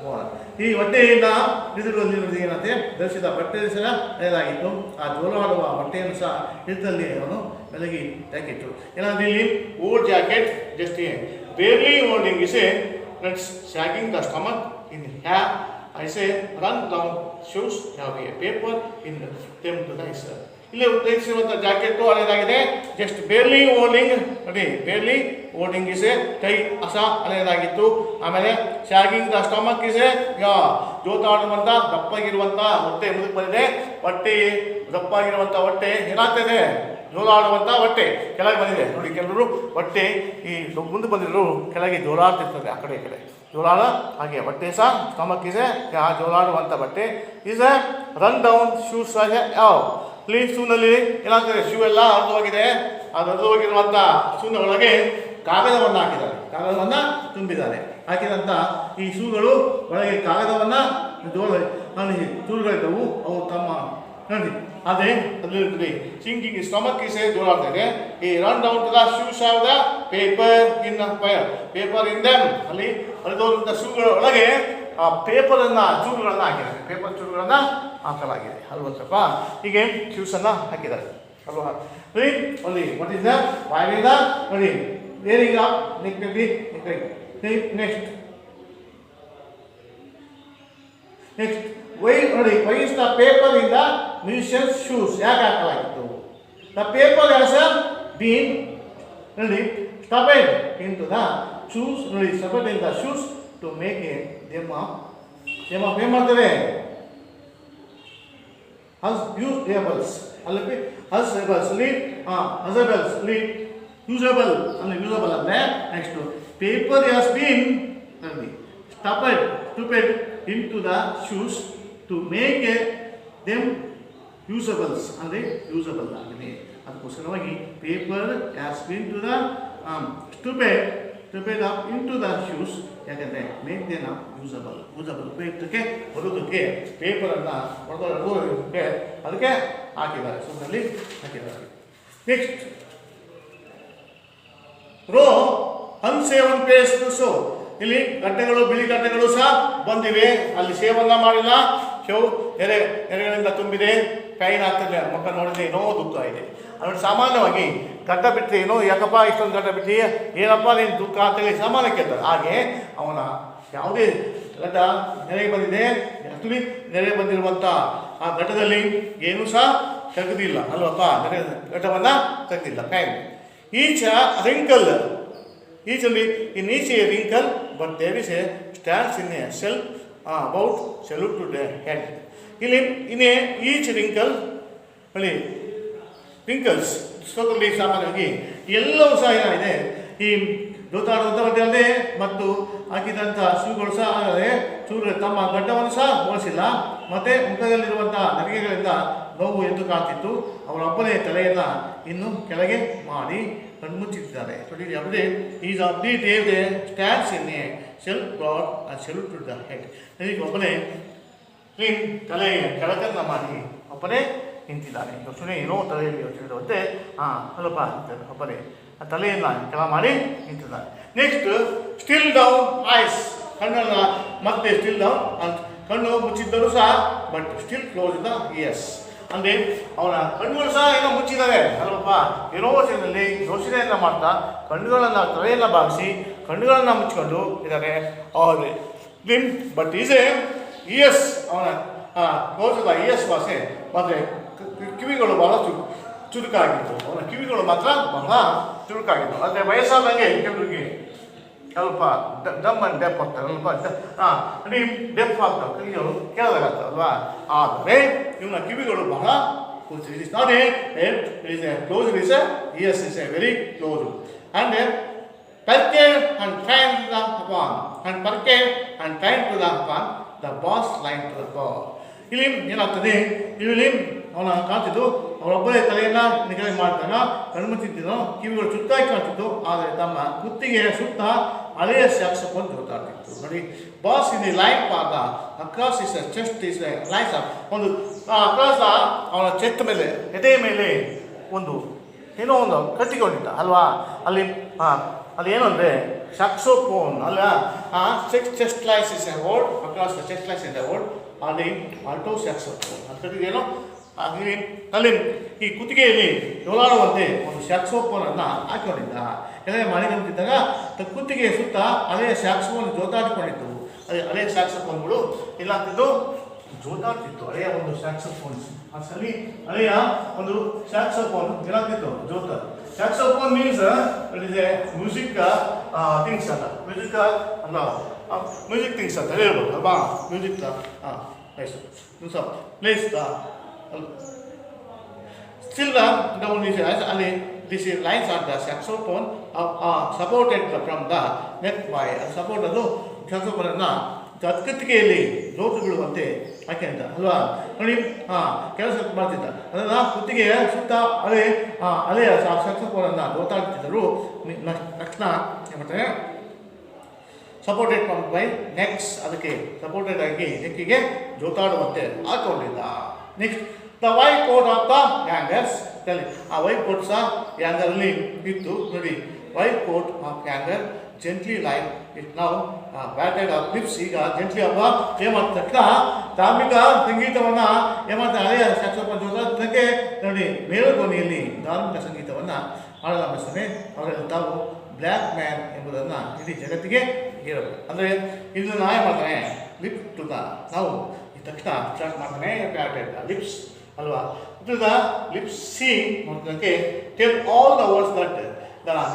A: ವಾಲ್. ಈ ಹೊಟ್ಟೆಯಿಂದ ನಿಂತಿರುವುದು ಏನಂತೆ ಧರಿಸಿದ ಬಟ್ಟೆ ಸಹ ಹಳೆಯದಾಗಿತ್ತು. ಆ ಜೋರಾಡುವ ಬಟ್ಟೆಯನ್ನು ಸಹ ಹಿಡಿದಲ್ಲಿ ಅವನು ಬೆಳಗಿ ಜಾಕೆಟ್ಟು ಏನಂದ್ರೆ ಇಲ್ಲಿ old jacket just barely holding is a nuts sagging the stomach in ಹ್ಯಾ I say run down shoes have a paper in them to the sir. ಇಲ್ಲಿ ಉಪಯೋಗಿಸಿರುವಂಥ ಜಾಕೆಟ್ಟು ಹಳೆಯದಾಗಿದೆ. ಜಸ್ಟ್ ಬೇರ್ಲಿ ಓಲ್ಡಿಂಗ್ ನೋಡಿ. Barely holding is A tie ಅಸ ಹಳೆಯದಾಗಿತ್ತು. ಆಮೇಲೆ ಶಾಗಿಂಗ್ the stomach is A ಜೋತಾಡುವಂಥ ದಪ್ಪಾಗಿರುವಂಥ ಹೊಟ್ಟೆ ಮುಂದಕ್ಕೆ ಬಂದಿದೆ. ಹೊಟ್ಟೆ ದಪ್ಪಾಗಿರುವಂಥ ಹೊಟ್ಟೆ ಏನಾಗ್ತದೆ? ಜೋಲಾಡುವಂಥ ಹೊಟ್ಟೆ ಕೆಳಗೆ ಬಂದಿದೆ ನೋಡಿ. ಕೆಲವರು ಹೊಟ್ಟೆ ಈ ಮುಂದೆ ಬಂದಿದ್ರು ಕೆಳಗೆ ಜೋಲಾಡ್ತಿರ್ತದೆ ಆ ಕಡೆ ಈ ಕಡೆ ಜೋಲಾಡ ಹಾಗೆ ಹೊಟ್ಟೆ ಸಹ ಸ್ಟಮಕ್ ಇದೆ. ಆ ಜೋಲಾಡುವಂಥ ಬಟ್ಟೆ is A run down shoes ಯಾವ ಇಲ್ಲಿ ಶೂನಲ್ಲಿ ಏನಾಗ್ತದೆ? ಶೂ ಎಲ್ಲ ಹರಿದೋಗಿದೆ. ಅದು ಹರಿದೋಗಿರುವಂಥ ಶೂನ ಒಳಗೆ ಕಾಗದವನ್ನು ಹಾಕಿದ್ದಾರೆ. ಕಾಗದವನ್ನು ತುಂಬಿದ್ದಾರೆ. ಹಾಕಿದಂಥ ಈ ಶೂಗಳು ಒಳಗೆ ಕಾಗದವನ್ನು ಚೂರುಗಳಿದ್ದವು. ಅವು ತಮ್ಮ ನೋಡಿ ಅದೇ ಅಲ್ಲಿರ್ತದೆ. ಸಿಂಕಿಂಗ್ ಸ್ಟಮಕ್ ಇಸ್ ಜೋರಾಡ್ತಾ ಇದೆ. ಈ run down to the shoes of the paper in paper in them ಅಲ್ಲಿ ಹರಿದೋದಂಥ ಶೂಗಳ ಒಳಗೆ ಆ ಪೇಪರನ್ನು ಚೂರುಗಳನ್ನು ಹಾಕಿದ್ದಾರೆ. ಪೇಪರ್ ಚೂರುಗಳನ್ನು ಹಾಕಲಾಗಿದೆ ಅಲ್ವಲ್ಲಪ್ಪ. ಹೀಗೆ ಶೂಸನ್ನು ಹಾಕಿದ್ದಾರೆ ಅಲ್ವಾ. ನೋಡಿ ವಾಟ್ ಇಸ್ ದ ಬಾಯಿದ ನೋಡಿ wearing of necktie. Next, why is the paper in the musician's shoes? ಯಾಕೆ ಹಾಕಲಾಗಿತ್ತು? The paper has been stuffed into the shoes, stuffed in the shoes to make them ಏನು ಮಾಡ್ತಾರೆ? Usables. Usable ಅಂದ್ರೆ next paper has been stuffed into the shoes to make them usables ಅಂದ್ರೆ usable ಆಗಿದೆ. ಅದಕ್ಕೋಸ್ಕರವಾಗಿ paper has been to the stupid up into the shoes ಯಾಕಂದರೆ make then usable ಉಪಯುಕ್ತಕ್ಕೆ ಬರೋದಕ್ಕೆ ಪೇಪರನ್ನು ಹೊಡೆದೋದಕ್ಕೆ ಅದಕ್ಕೆ ಹಾಕಿದ್ದಾರೆ, ಸುಮ್ಮನಲ್ಲಿ ಹಾಕಿದ್ದಾರೆ. Next row unshaven face so ಇಲ್ಲಿ ಗಡ್ಡೆಗಳು ಬಿಳಿ ಗಡ್ಡೆಗಳು ಸಹ ಬಂದಿವೆ. ಅಲ್ಲಿ ಸೇವನ್ನ ಮಾಡಿಲ್ಲ, ಎರೆಗಳಿಂದ ತುಂಬಿದೆ, ಪೈನ್ ಆಗ್ತಿದೆ, ಮಕ್ಕ ನೋಡಿದ್ರೆ ಏನೋ ದುಃಖ ಇದೆ. ಅದನ್ನು ಸಾಮಾನ್ಯವಾಗಿ ಗಡ್ಡ ಬಿಟ್ಟರೆ ಏನೋ ಯಾಕಪ್ಪ ಇಷ್ಟೊಂದು ಗಡ್ಡ ಬಿಟ್ಟು ಏನಪ್ಪ ನೀನು ದುಃಖ ಅಂತೇಳಿ ಸಾಮಾನ್ಯ ಕೇಳ್ತಾರೆ. ಹಾಗೆ ಅವನ ಯಾವುದೇ ಗಡ್ಡ ನೆರೆಗೆ ಬಂದಿದೆ, ತುಳಿ ನೆರೆ ಬಂದಿರುವಂಥ ಆ ಗಡ್ಡದಲ್ಲಿ ಏನೂ ಸಹ ತೆಗೆದಿಲ್ಲ ಅಲ್ವಪ್ಪ, ನೆರೆ ಗಡ್ಡವನ್ನು ತೆಗೆದಿಲ್ಲ. Fine each wrinkle in each a wrinkle, but there is a stands in a shell about salute to the head. In each wrinkle, wrinkles ಶ್ಲೋಕದಲ್ಲಿ ಸಾಮಾನ್ಯವಾಗಿ ಎಲ್ಲವೂ ಸಹ ಏನಾಗಿದೆ, ಈ ದೋತಾಡೋದಲ್ಲದೆ ಮತ್ತು ಹಾಕಿದಂಥ ಶೂಗಳು ಸಹ ಚೂರು ತಮ್ಮ ಗಡ್ಡವನ್ನು ಸಹ ಬೋಳಿಸಿಲ್ಲ, ಮತ್ತು ಮುಖದಲ್ಲಿರುವಂಥ ನರಿಗೆಗಳಿಂದ ನೋವು ಎದ್ದು ಕಾಣ್ತಿತ್ತು. ಅವರೊಬ್ಬನೇ ತಲೆಯನ್ನು ಇನ್ನು ಕೆಳಗೆ ಮಾಡಿ ಕಣ್ಮುಚ್ಚಿದ್ದಾರೆ. ಅವರೇ ಈಸ್ ಆಫ್ ದಿ ದೇವ್ stands in a self broad and salute to the head. ಈಗ ಒಬ್ಬನೇ ತಲೆಯ ಕೆಳಕನ್ನು ಮಾಡಿ ಒಬ್ಬನೇ ನಿಂತಿದ್ದಾನೆ. ಯೋಚನೆ ಏನೋ ತಲೆಯಲ್ಲಿ ಯೋಚನೆ ಇರುವಂತೆ ಸ್ವಲ್ಪ ಒಬ್ಬನೇ ಆ ತಲೆಯನ್ನು ಕೆಳ ಮಾಡಿ ನಿಂತಿದ್ದಾನೆ. ನೆಕ್ಸ್ಟ್ ಸ್ಟಿಲ್ ಡೌನ್ ಐಸ್, ಕಣ್ಣನ್ನು ಮತ್ತೆ ಸ್ಟಿಲ್ ಡೌನ್ ಅಂತ ಕಣ್ಣು ಮುಚ್ಚಿದ್ದರೂ ಸಹ but still close the years. ಅಂದರೆ ಅವನ ಕಣ್ಣುಗಳು ಸಹ ಏನೋ ಮುಚ್ಚಿದ್ದಾರೆ ಅಲ್ವಪ್ಪ, ಏನೋ ವಚನದಲ್ಲಿ ಯೋಚನೆಯನ್ನು ಮಾಡ್ತಾ ಕಣ್ಣುಗಳನ್ನು ತಲೆಯನ್ನು ಭಾಗಿಸಿ ಕಣ್ಣುಗಳನ್ನು ಮುಚ್ಚಿಕೊಂಡು ಇದ್ದಾರೆ. ಅವ್ರೆ ಬಟ್ ಈಸ್ ಎ ಇಯರ್ಸ್, ಅವನ ಕ್ಲೋಸ್ ದ ಇಯರ್ಸ್ ಭಾಷೆ ಮತ್ತು ಕಿವಿಗಳು ಬಹಳ ಚುರುಕಾಗಿತ್ತು. ಅವನ ಕಿವಿಗಳು ಮಾತ್ರ ಬಹಳ ಚುರುಕಾಗಿತ್ತು. ಅಂದರೆ ವಯಸ್ಸಾದಂಗೆ ಕೆಲವರಿಗೆ ಸ್ವಲ್ಪ ದಮ್ ಅಂಡ್ ಡೆಪ್ ಆಗ್ತಾರೆ ಅಲ್ವಾ, ಡೆಪ್ ಆಗ್ತವೆ, ಕಿವಿಗಳು ಕೇಳದಾಗತ್ತೆ ಅಲ್ವಾ. ಆದರೆ ಇವನ ಕಿವಿಗಳು ಬಹಳ ಕೂರ್ಚು. It is not is a close, it is a ears is a very close. And perke and train to the upon and perke and train to the upon the boss line to the core. ಇಲ್ಲಿ ಏನಾಗ್ತದೆ, ಇಲ್ಲಿ ಅವನ ಕಾಣ್ತಿದ್ದು ಅವರೊಬ್ಬರೇ ತಲೆಯನ್ನು ನಿಗದಿ ಮಾಡ್ತಾನ, ಕಣ್ಮುಚ್ಚಿದ್ದನು, ಕಿವಿಗಳು ಚುತ್ತಾಗಿ ಕಾಣ್ತಿತ್ತು. ಆದರೆ ತಮ್ಮ ಕುತ್ತಿಗೆಯ ಸುತ್ತ ಹಳೆಯ ಸ್ಯಾಕ್ಸೋಫೋನ್ ಜೋತಾಡ್ತಿತ್ತು. ನೋಡಿ, ಬಾಸ್ ಇನ್ ದಿ ಲೈನ್ ಪಾದ across is chest is lines of ಒಂದು ಅಕ್ರಾಸ್ ಅವನ ಚೆಸ್ಟ್ ಮೇಲೆ ಎದೆ ಮೇಲೆ ಒಂದು ಏನೋ ಒಂದು ಕಟ್ಟಿಕೊಂಡಿದ್ದ ಅಲ್ವಾ. ಅಲ್ಲಿ ಏನು ಅಂದರೆ ಸ್ಯಾಕ್ಸೋಫೋನ್ ಅಲ್ಲ, chest lines is A word across the chest lines is A word ಅಲ್ಲಿ ಆಲ್ಟೋ ಸ್ಯಾಕ್ಸೋಫೋನ್ ಅದು ಕಟ್ಟಿದೇನೋ ಅಲ್ಲಿ ಈ ಕುತ್ತಿಗೆಯಲ್ಲಿ ಓಲಾಡುವಂತೆ ಒಂದು ಸ್ಯಾಕ್ಸೋಫೋನನ್ನು ಹಾಕಿಕೊಂಡಿದ್ದ. ಕೆಳಗೆ ಮಾಡಿಕೊಂಡಿದ್ದಾಗ ಕುತ್ತಿಗೆಯ ಸುತ್ತ ಹಳೆಯ ಸ್ಯಾಕ್ಸೋಫೋನ್ ಜೋತಾಡಿಕೊಂಡಿತ್ತು. ಅದೇ ಹಳೆಯ ಸ್ಯಾಕ್ಸೋಫೋನ್ಗಳು ಎಲ್ಲಾಗ್ತಿದ್ದು ಜೋತಾಡ್ತಿತ್ತು. ಹಳೆಯ ಒಂದು ಸ್ಯಾಕ್ಸೋಫೋನ್ಸ್ ಅಸಲಿ ಹಳೆಯ ಒಂದು ಸ್ಯಾಕ್ಸೋಫೋನ್ ಏನಾಗ್ತಿತ್ತು ಜೋತ. Saxophone means it is a music things ಅಲ್ಲ, ಮ್ಯೂಸಿಕ್ ಅಲ್ಲ, ಮ್ಯೂಸಿಕ್ ಥಿಂಗ್ಸ್ ಅಂತ ಹೇಳ್ಬೋದು ಅಲ್ವಾ. Music plays still down is ಅಲ್ಲಿ this lines are the saxophone supported from the neck by support ಅದು saxophone-ಅನ್ನು ಕತ್ತಿಗೆಯಲ್ಲಿ ಜೋತು ಬೀಳುವಂತೆ ಹಾಕಿದ್ದ ಅಲ್ವಾ. ನೋಡಿ ಕೆಲಸ ಮಾಡ್ತಿದ್ದ ಅದನ್ನು ಕುತ್ತಿಗೆಯ ಸುತ್ತ ಹಳೆಯ saxophone-ಅನ್ನು ಜೋತಾಡ್ತಿದ್ದರು. ತಕ್ಷಣ ಏನ್ಮಾಡ್ತಾರೆ, ಸಪೋರ್ಟೆಡ್ ಬೈ ನೆಕ್ಸ್, ಅದಕ್ಕೆ ಸಪೋರ್ಟೆಡ್ ಆಗಿ ನೆಕ್ಕಿಗೆ ಜೋತಾಡುವಂತೆ ಹಾಕೊಂಡಿದ್ದ. Next the white coat of the hangers, ಆ ವೈಟ್ ಕೋಟ್ ಸಹ ಹ್ಯಾಂಗರಲ್ಲಿ ಇತ್ತು. ನೋಡಿ, white coat of hanger gently line it ನಾವು ಬ್ಯಾಟೆಡ್ ಆಫ್ ಲಿಪ್ಸ್. ಈಗ ಜೆಂಟ್ಲಿ ಹಬ್ಬ ಏಮಾಡ್ತ ತಕ್ಷಣ ಧಾರ್ಮಿಕ ಸಂಗೀತವನ್ನು ಏಮಾಡ್ತಾರೆ, ಹಳೆಯ ಸ್ಯಾಕ್ಸೋಫೋನ್ ಜೋತಾಡೋದಕ್ಕೆ ನೋಡಿ ಮೇಲುಧ್ವನಿಯಲ್ಲಿ ಧಾರ್ಮಿಕ ಸಂಗೀತವನ್ನು ಹಾಡಲಾರಂಭಿಸ್ತಾನೆ. ಅವರಲ್ಲಿ ತಾವು ಬ್ಲ್ಯಾಕ್ ಮ್ಯಾನ್ ಎಂಬುದನ್ನು ಇಡೀ ಜಗತ್ತಿಗೆ ಹೇಳಬೇಕು. ಅಂದರೆ ಇದನ್ನು ನಾಯ ಮಾಡ್ತಾನೆ ಲಿಪ್ ಟು ದ, ನಾವು ಈ ತಕ್ಷಣ ಸ್ಟಾರ್ಟ್ ಮಾಡ್ತಾನೆ ಲಿಪ್ಸ್ ಅಲ್ವಾ, ಟು ದ ಲಿಪ್ಸ್ ಸಿ ನೋಡೋದಕ್ಕೆ tell all the words that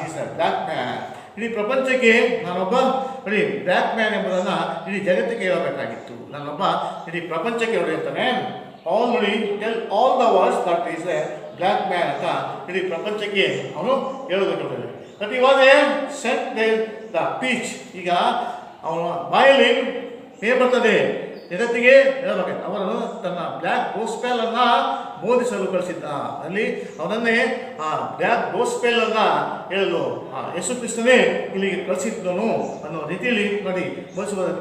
A: is a black man. ಇಡೀ ಪ್ರಪಂಚಕ್ಕೆ ನಾನೊಬ್ಬ ಇಡೀ ಬ್ಲ್ಯಾಕ್ ಮ್ಯಾನ್ ಎಂಬುದನ್ನು ಇಡೀ ಜಗತ್ತಿಗೆ ಹೇಳಬೇಕಾಗಿತ್ತು. ನಾನೊಬ್ಬ ಇಡೀ ಪ್ರಪಂಚಕ್ಕೆ ಹೇಳ್ತಾನೆ ಆಲ್ ನೋಡಿ tell all the words that is A black man ಅಂತ ಇಡೀ ಪ್ರಪಂಚಕ್ಕೆ ಅವನು ಹೇಳೋದಕ್ಕೆ ಹೊರಟಿದ್ದಾನೆ. ಬಟ್ ಇವಾಗ ಸೆಂಟ್ ದ ಪೀಚ್, ಈಗ ಅವನ ಬಾಯಲ್ಲಿ ಏನು ಬರ್ತದೆ ಜಗತ್ತಿಗೆ ಹೇಳಬೇಕು. ಅವನು ತನ್ನ ಬ್ಲ್ಯಾಕ್ ಗೋಸ್ಪೆಲ್ ಅನ್ನ ಬೋಧಿಸಲು ಕಳಿಸಿದ್ದ. ಅಲ್ಲಿ ಅವನನ್ನೇ ಆ ಬ್ಲ್ಯಾಕ್ ಗೋಸ್ಪೆಲ್ ಅನ್ನ ಹೇಳಲು ಯೇಸು ಕ್ರಿಸ್ತನೇ ಇಲ್ಲಿಗೆ ಕಳಿಸಿದ್ದನು ಅನ್ನೋ ರೀತಿಯಲ್ಲಿ ನೋಡಿ ಬೋಧಿಸೋದನ್ನ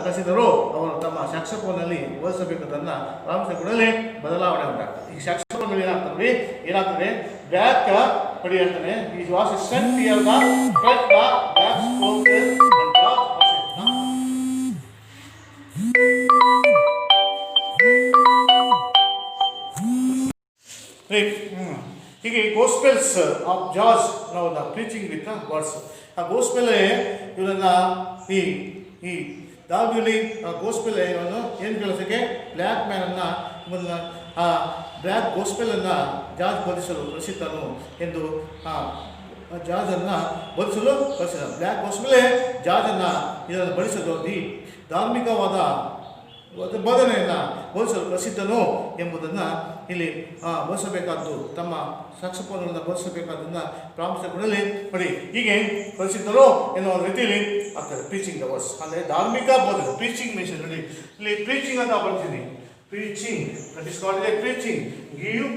A: ಕಳಿಸಿದರು. ಅವರು ತಮ್ಮ ಶಾಕ್ಷಪನಲ್ಲಿ ಬೋಧಿಸಬೇಕದನ್ನು ಪ್ರಾರಂಭಿಸಿದ ಕೂಡಲೇ ಬದಲಾವಣೆ ಉಂಟಾಗ್ತದೆ. ಈ ಶಾಕ್ಷಪನಲ್ಲಿ ಏನಾಗ್ತದೆ ಏನಾಗ್ತದೆ ಬ್ಲ್ಯಾಕ್ ಪಡಿ ಹೇಳ್ತಾನೆ ಈ was sent here the black gospel ಹೀಗೆ ಗೋಸ್ಪೆಲ್ಸ್ ಆಫ್ ಜಾರ್ಜ್ ನಾವು ಪ್ರೀಚಿಂಗ್ ವಿತ್ ವರ್ಡ್ಸ್. ಆ ಗೋಸ್ಪೆಲ್ ಇವರನ್ನ ಈ ದಾವಿಯಲ್ಲಿ ಆ ಗೋಸ್ಪೆಲ್ ಇವನು ಏನು ಕೆಲಸಕ್ಕೆ ಬ್ಲ್ಯಾಕ್ ಮ್ಯಾನನ್ನು ಇವನ್ನ ಆ ಬ್ಲ್ಯಾಕ್ ಗೋಸ್ಪೆಲನ್ನು ಜಾರ್ಜ್ ಬೋಧಿಸಲು ಕಳಿಸಿದ್ದನು ಎಂದು ಜಾರ್ಜನ್ನು ಬೋಧಿಸಲು ಕಳಿಸಿದ. ಬ್ಲ್ಯಾಕ್ ಗೋಸ್ಪೆಲೇ ಜಾರ್ಜನ್ನು ಇದನ್ನು ಬಳಸಲು ಧಾರ್ಮಿಕವಾದ ಬೋಧನೆಯನ್ನು ಬೋಧಿಸಲು ಕಳಿಸಿದ್ದನು ಎಂಬುದನ್ನು ಇಲ್ಲಿ ಬೋಧಿಸಬೇಕಾದ್ದು, ತಮ್ಮ ಸಾಕ್ಷಪೋಲನ್ನು ಬೋಧಿಸಬೇಕಾದ್ದನ್ನು ಪ್ರಾರಂಭಿಸಿಕೊಳ್ಳಲಿ ನೋಡಿ ಹೀಗೆ ಕಳಿಸಿದ್ದರು ಎನ್ನುವ ರೀತಿಯಲ್ಲಿ ಆಗ್ತದೆ. ಪ್ರೀಚಿಂಗ್ ದ ವರ್ಡ್ಸ್ ಅಂದರೆ ಧಾರ್ಮಿಕ ಬೋಧನೆ. ಪ್ರೀಚಿಂಗ್ ಮೀನ್ಸ್ ನೋಡಿ ಇಲ್ಲಿ ಪ್ರೀಚಿಂಗ್ ಅಂತ ಬರ್ತೀನಿ. Preaching that is called a preaching. Give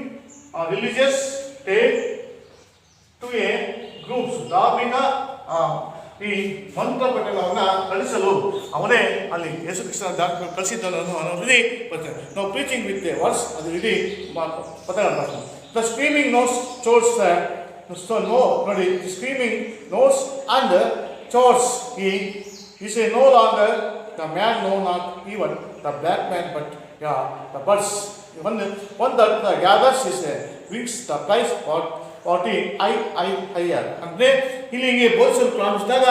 A: religious state to a groups. ಧಾರ್ಮಿಕ ಈ ಮಂತ್ರ ಪಠಣವನ್ನು ಕಳಿಸಲು ಅವನೇ ಅಲ್ಲಿ ಯೇಸು ಕ್ರಿಸ್ತನ ಕಳಿಸಿದ್ದನು ಅನ್ನೋ ರೀತಿ ಬರ್ತದೆ. ನಾವು ಪ್ರೀಚಿಂಗ್ ವಿತ್ ವರ್ಡ್ಸ್ ಅದು ಇಡೀ ಪದಗಳನ್ನು ಮಾಡ್ತೀವಿ. The screaming notes chords no ನೋಡಿ screaming notes and chords is a no longer the man no not even the black man but the birds one that the gathers is a wicks the prize higher. ಅಂದರೆ ಇಲ್ಲಿಗೆ ಬೋಧಿಸಲು ಪ್ರಾರಂಭಿಸಿದಾಗ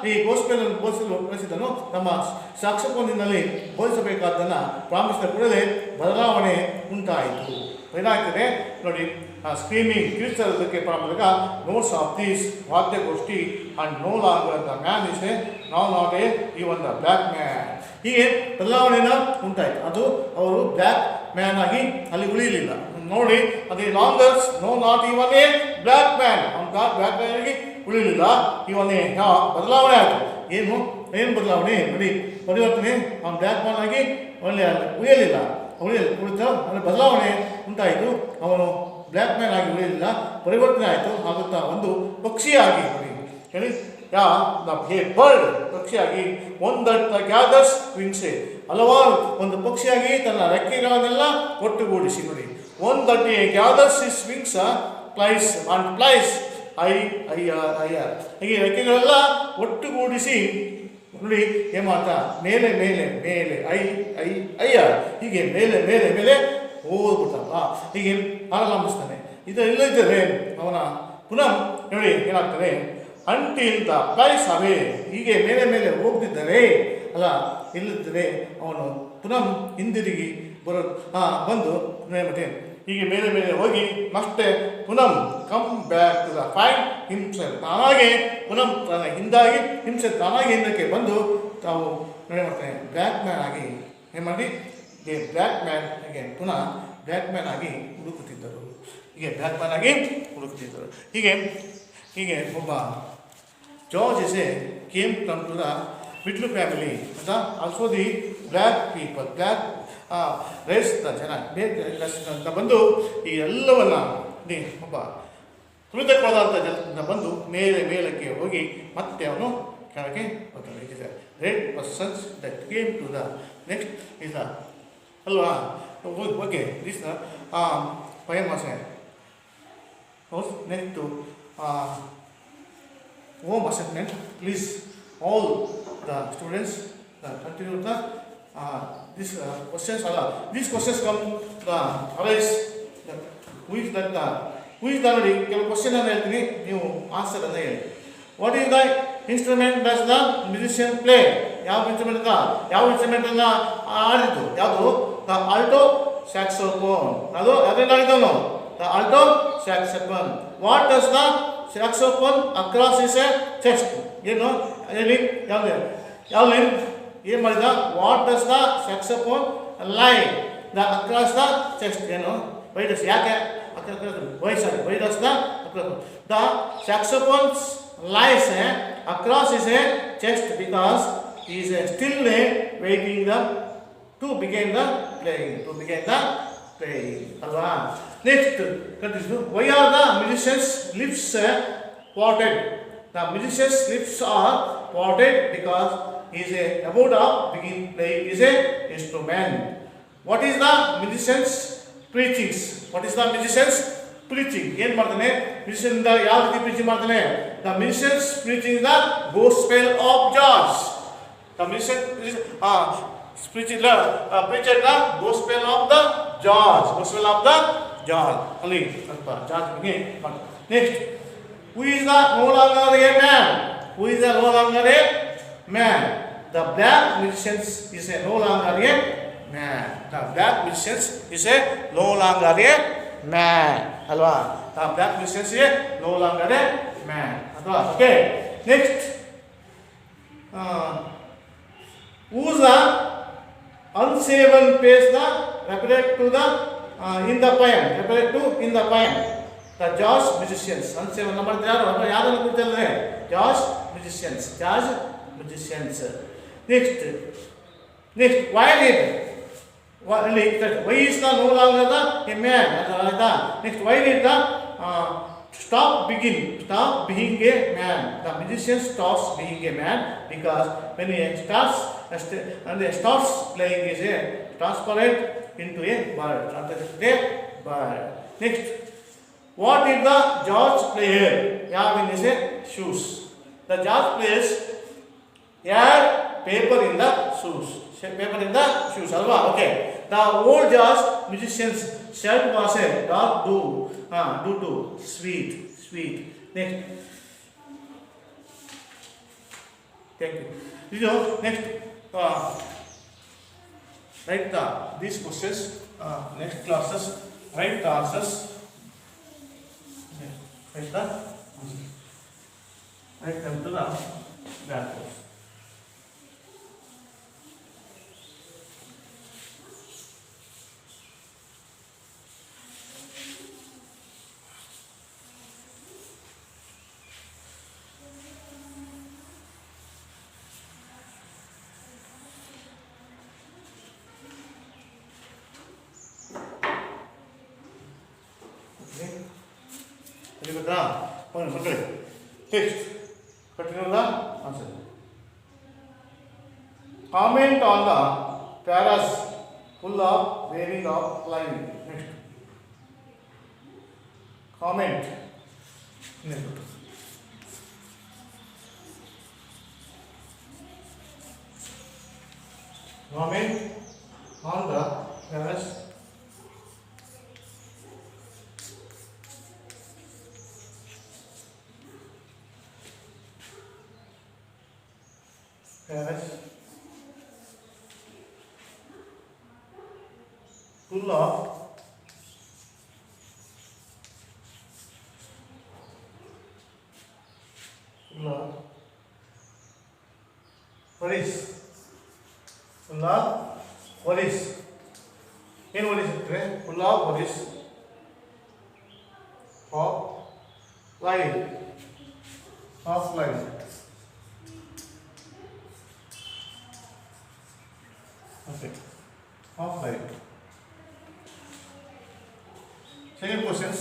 A: ಈ ಗೋಸ್ಪೆಲನ್ನು ಬೋಧಿಸಲು ಕಳಿಸಿದನು. ನಮ್ಮ ಸಾಕ್ಷಪೋಲಿನಲ್ಲಿ ಬೋಧಿಸಬೇಕಾದ್ದನ್ನು ಪ್ರಾರಂಭಿಸಿದ ಕೂಡಲೇ ಬದಲಾವಣೆ ಉಂಟಾಯಿತು. ಏನಾಗ್ತದೆ ನೋಡಿ ಸ್ಕ್ರೀಮಿಂಗ್ ಕಿರಿಸೋದಕ್ಕೆ ಪ್ರಾರಂಭಿಸಿದಾಗ ನೋಟ್ಸ್ ಆಫ್ ದೀಸ್ ವಾದ್ಯಗೋಷ್ಠಿ and no longer the man is a not a even the black man. ಹೀಗೆ ಬದಲಾವಣೆನ ಉಂಟಾಯಿತು. ಅದು ಅವರು ಬ್ಲ್ಯಾಕ್ ಮ್ಯಾನ್ ಆಗಿ ಅಲ್ಲಿ ಉಳಿಯಲಿಲ್ಲ. ನೋಡಿ ಅದೇ longers no not even a black man, ಅವ್ನು ಬ್ಲ್ಯಾಕ್ ಮ್ಯಾನ್ ಆಗಿ ಉಳಿಯಲಿಲ್ಲ. ಇವನೇ ಬದಲಾವಣೆ ಆಯಿತು. ಏನು ಬದಲಾವಣೆ ನೋಡಿ ಪರಿವರ್ತನೆ. ಅವನು ಬ್ಲ್ಯಾಕ್ ಮ್ಯಾನ್ ಆಗಿ ಉಳಿಯಲಿಲ್ಲ ಉಳಿತ ಅಂದರೆ ಬದಲಾವಣೆ ಉಂಟಾಯಿತು. ಅವನು ಬ್ಲ್ಯಾಕ್ ಮ್ಯಾನ್ ಆಗಿ ಉಳಿಯಲಿಲ್ಲ, ಪರಿವರ್ತನೆ ಆಯಿತು. ಆಗುತ್ತಾ ಒಂದು ಪಕ್ಷಿಯಾಗಿ ನೋಡಿ ಹೇಳಿ ಬರ್ಡ್ ಪಕ್ಷಿಯಾಗಿ ಒಂದಟ್ಟ ಗ್ಯಾದರ್ಸ್ ವಿಂಗ್ಸೆ ಹಲವಾರು ಒಂದು ಪಕ್ಷಿಯಾಗಿ ತನ್ನ ರೆಕ್ಕೆಗಳನ್ನೆಲ್ಲ ಒಟ್ಟುಗೂಡಿಸಿ ನೋಡಿ ಒಂದಟ್ಟಿ gathers is wings flies and flies higher ಹೀಗೆ ರೆಕ್ಕೆಗಳೆಲ್ಲ ಒಟ್ಟುಗೂಡಿಸಿ ನೋಡಿ ಏನು ಮಾಡ್ತಾ ಮೇಲೆ ಮೇಲೆ ಮೇಲೆ ಐಆರ್ ಹೀಗೆ ಮೇಲೆ ಮೇಲೆ ಮೇಲೆ ಹೋಗ್ಬಿಡ್ತಾನಲ್ಲ ಹೀಗೆ ಆರಂಭಿಸ್ತಾನೆ. ಇಲ್ಲದಿದ್ದರೆ ಅವನ ಪುನಃ ನೋಡಿ ಏನಾಗ್ತದೆ ಅಂಟಿಲ್ ದ ಪ್ರೈಸ್ ಅವೇ ಹೀಗೆ ಮೇಲೆ ಮೇಲೆ ಹೋಗ್ತಿದ್ದರೆ ಅಲ್ಲ ಇಲ್ಲದಿದ್ದರೆ ಅವನು ಪುನಃ ಹಿಂದಿರುಗಿ ಬಂದು ಮತ್ತೆ ಹೀಗೆ ಮೇಲೆ ಮೇಲೆ ಹೋಗಿ ಮತ್ತೆ ಪುನಃ come back to the find himself ತಾನಾಗೆ ಪುನಃ ತನ್ನ ಹಿಂದಾಗಿ ಹಿಂಸೆ ತಾನಾಗಿ ಹಿಂದಕ್ಕೆ ಬಂದು ತಾವು ನೋಡಿ ಮಾಡ್ತಾನೆ ಬ್ಲ್ಯಾಕ್ ಮ್ಯಾನ್ ಆಗಿ ಏನು ಮಾಡಿ ಬ್ಲ್ಯಾಕ್ ಮ್ಯಾನ್ ಅಗೇನ್ ಪುನಃ ಬ್ಲ್ಯಾಕ್ ಮ್ಯಾನ್ ಆಗಿ ಹುಡುಕುತ್ತಿದ್ದರು. ಹೀಗೆ ಬ್ಲ್ಯಾಕ್ ಮ್ಯಾನ್ ಆಗಿ ಹುಡುಕುತ್ತಿದ್ದರು. ಹೀಗೆ ಒಬ್ಬ George came from to the middle family ಅಂತ also the black people black race the ಜನ ಅಂತ ಬಂದು ಈ ಎಲ್ಲವನ್ನ ಒಬ್ಬ ಕೃತಕವಾದಂಥ ಜನದಿಂದ ಬಂದು ಮೇಲಕ್ಕೆ ಹೋಗಿ ಮತ್ತೆ ಅವನು ಕೆಳಗೆ ಬರ್ತಾನೆ. It is a great persons that came to the next is ಅಲ್ವಾ ಓಕೆ ದಿಸ್ ಪಯನ್ ಮಾಸೆ next to home assignment. Please all the students continue the these questions. These questions come arise who who is the ನೋಡಿ ಕೆಲವು question ಅನ್ನು ಹೇಳ್ತೀನಿ, ನೀವು answer ಅನ್ನು ಹೇಳಿ. What is the instrument does the musician play? ಯಾವ instrument ಅನ್ನು ಆಡಿತು? ಯಾವುದು? The alto saxophone. ಅದು ಅದರಿಂದ ಆಡಿದವನು the alto saxophone. What does the saxophone across is a chest? ಏನು ಹೇಳಿ, ಯಾವ್ದು ಏನು ಮಾಡಿದ? What does the saxophone lie the across the chest? ಏನು ವೈ ಡಸ್, ಯಾಕೆ why does the saxophones lies across his chest because he is still waiting to begin the playing. Alva. Next, continue. Why are the musicians' lips parted? The musicians' lips are parted because he is about to begin playing his instrument. What is the musicians' preachings? What is the musicians' preaching? ಏನು ಮಾಡ್ತಾನೆ musician? ಯಾವ ರೀತಿ preaching ಮಾಡ್ತಾನೆ? The musicians preaching the gospel of George. The musician preaching the gospel of the George. Ali, George begin. Next, who is the no longer a man? The black musicians is a no longer a man. The black musicians is a no longer a man. Alva. The black musicians is no longer a man. Alva. Okay. Next, who's the unshaven face the referred to the in the poem? The George musicians. Unshaven number ಯಾರನ್ನು ಕೂತಿದ್ದಾರೆ? George musicians. Next, why is the no longer the a man? Next, why did the stop being a man? The musician stops being a man because when he starts playing is a transparent into a bird. Next, what did the George player have in his shoes? The George players had paper in the shoes. Alva. Okay. The old George musicians shirt was a dark blue, sweet. Next. Thank you. Next, write these questions. Next classes, write the answers. Write them to the blackboard. Next, continue the answer. Comment on the paras full of wearing of line. Next, comment. Comment on the paras full of worries. ಏನು worries ಇದ್ರೆ full of worries of life. Okay. Of life. Second questions.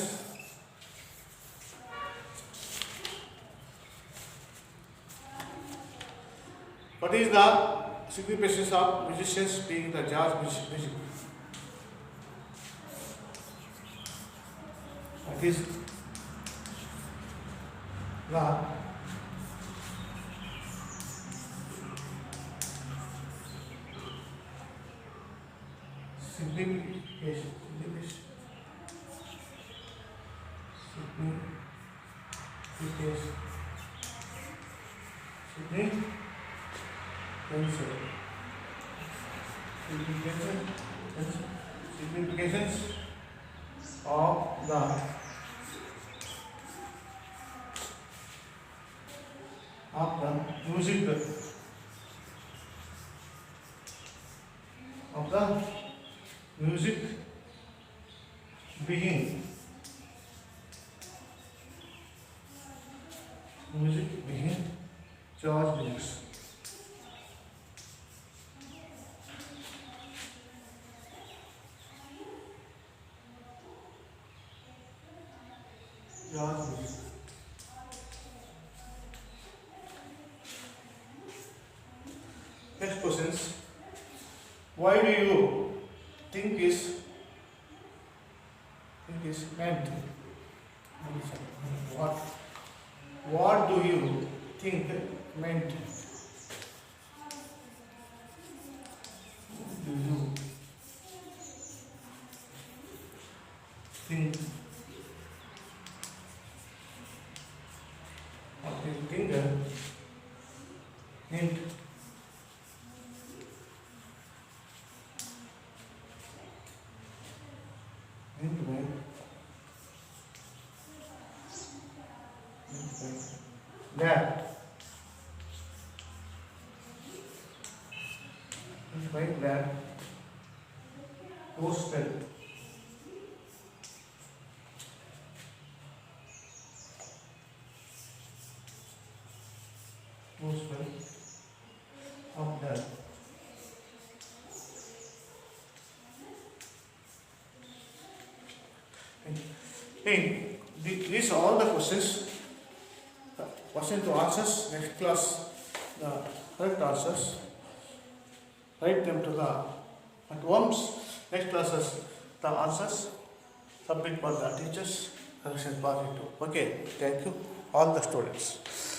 A: What is the significance of musicians being the jazz music? What is the signification Significations of the music of the music being George lyrics. George lyrics. Next questions. Why do you think is meant? What do you think meant? Do you think? What do you think meant? That right that postal of that in these are all the questions. Question to answers. Next class, the correct answers. Write them to the at once. Next classes, the answers. Submit for the teachers. Correction part 2. Okay. Thank you, all the students.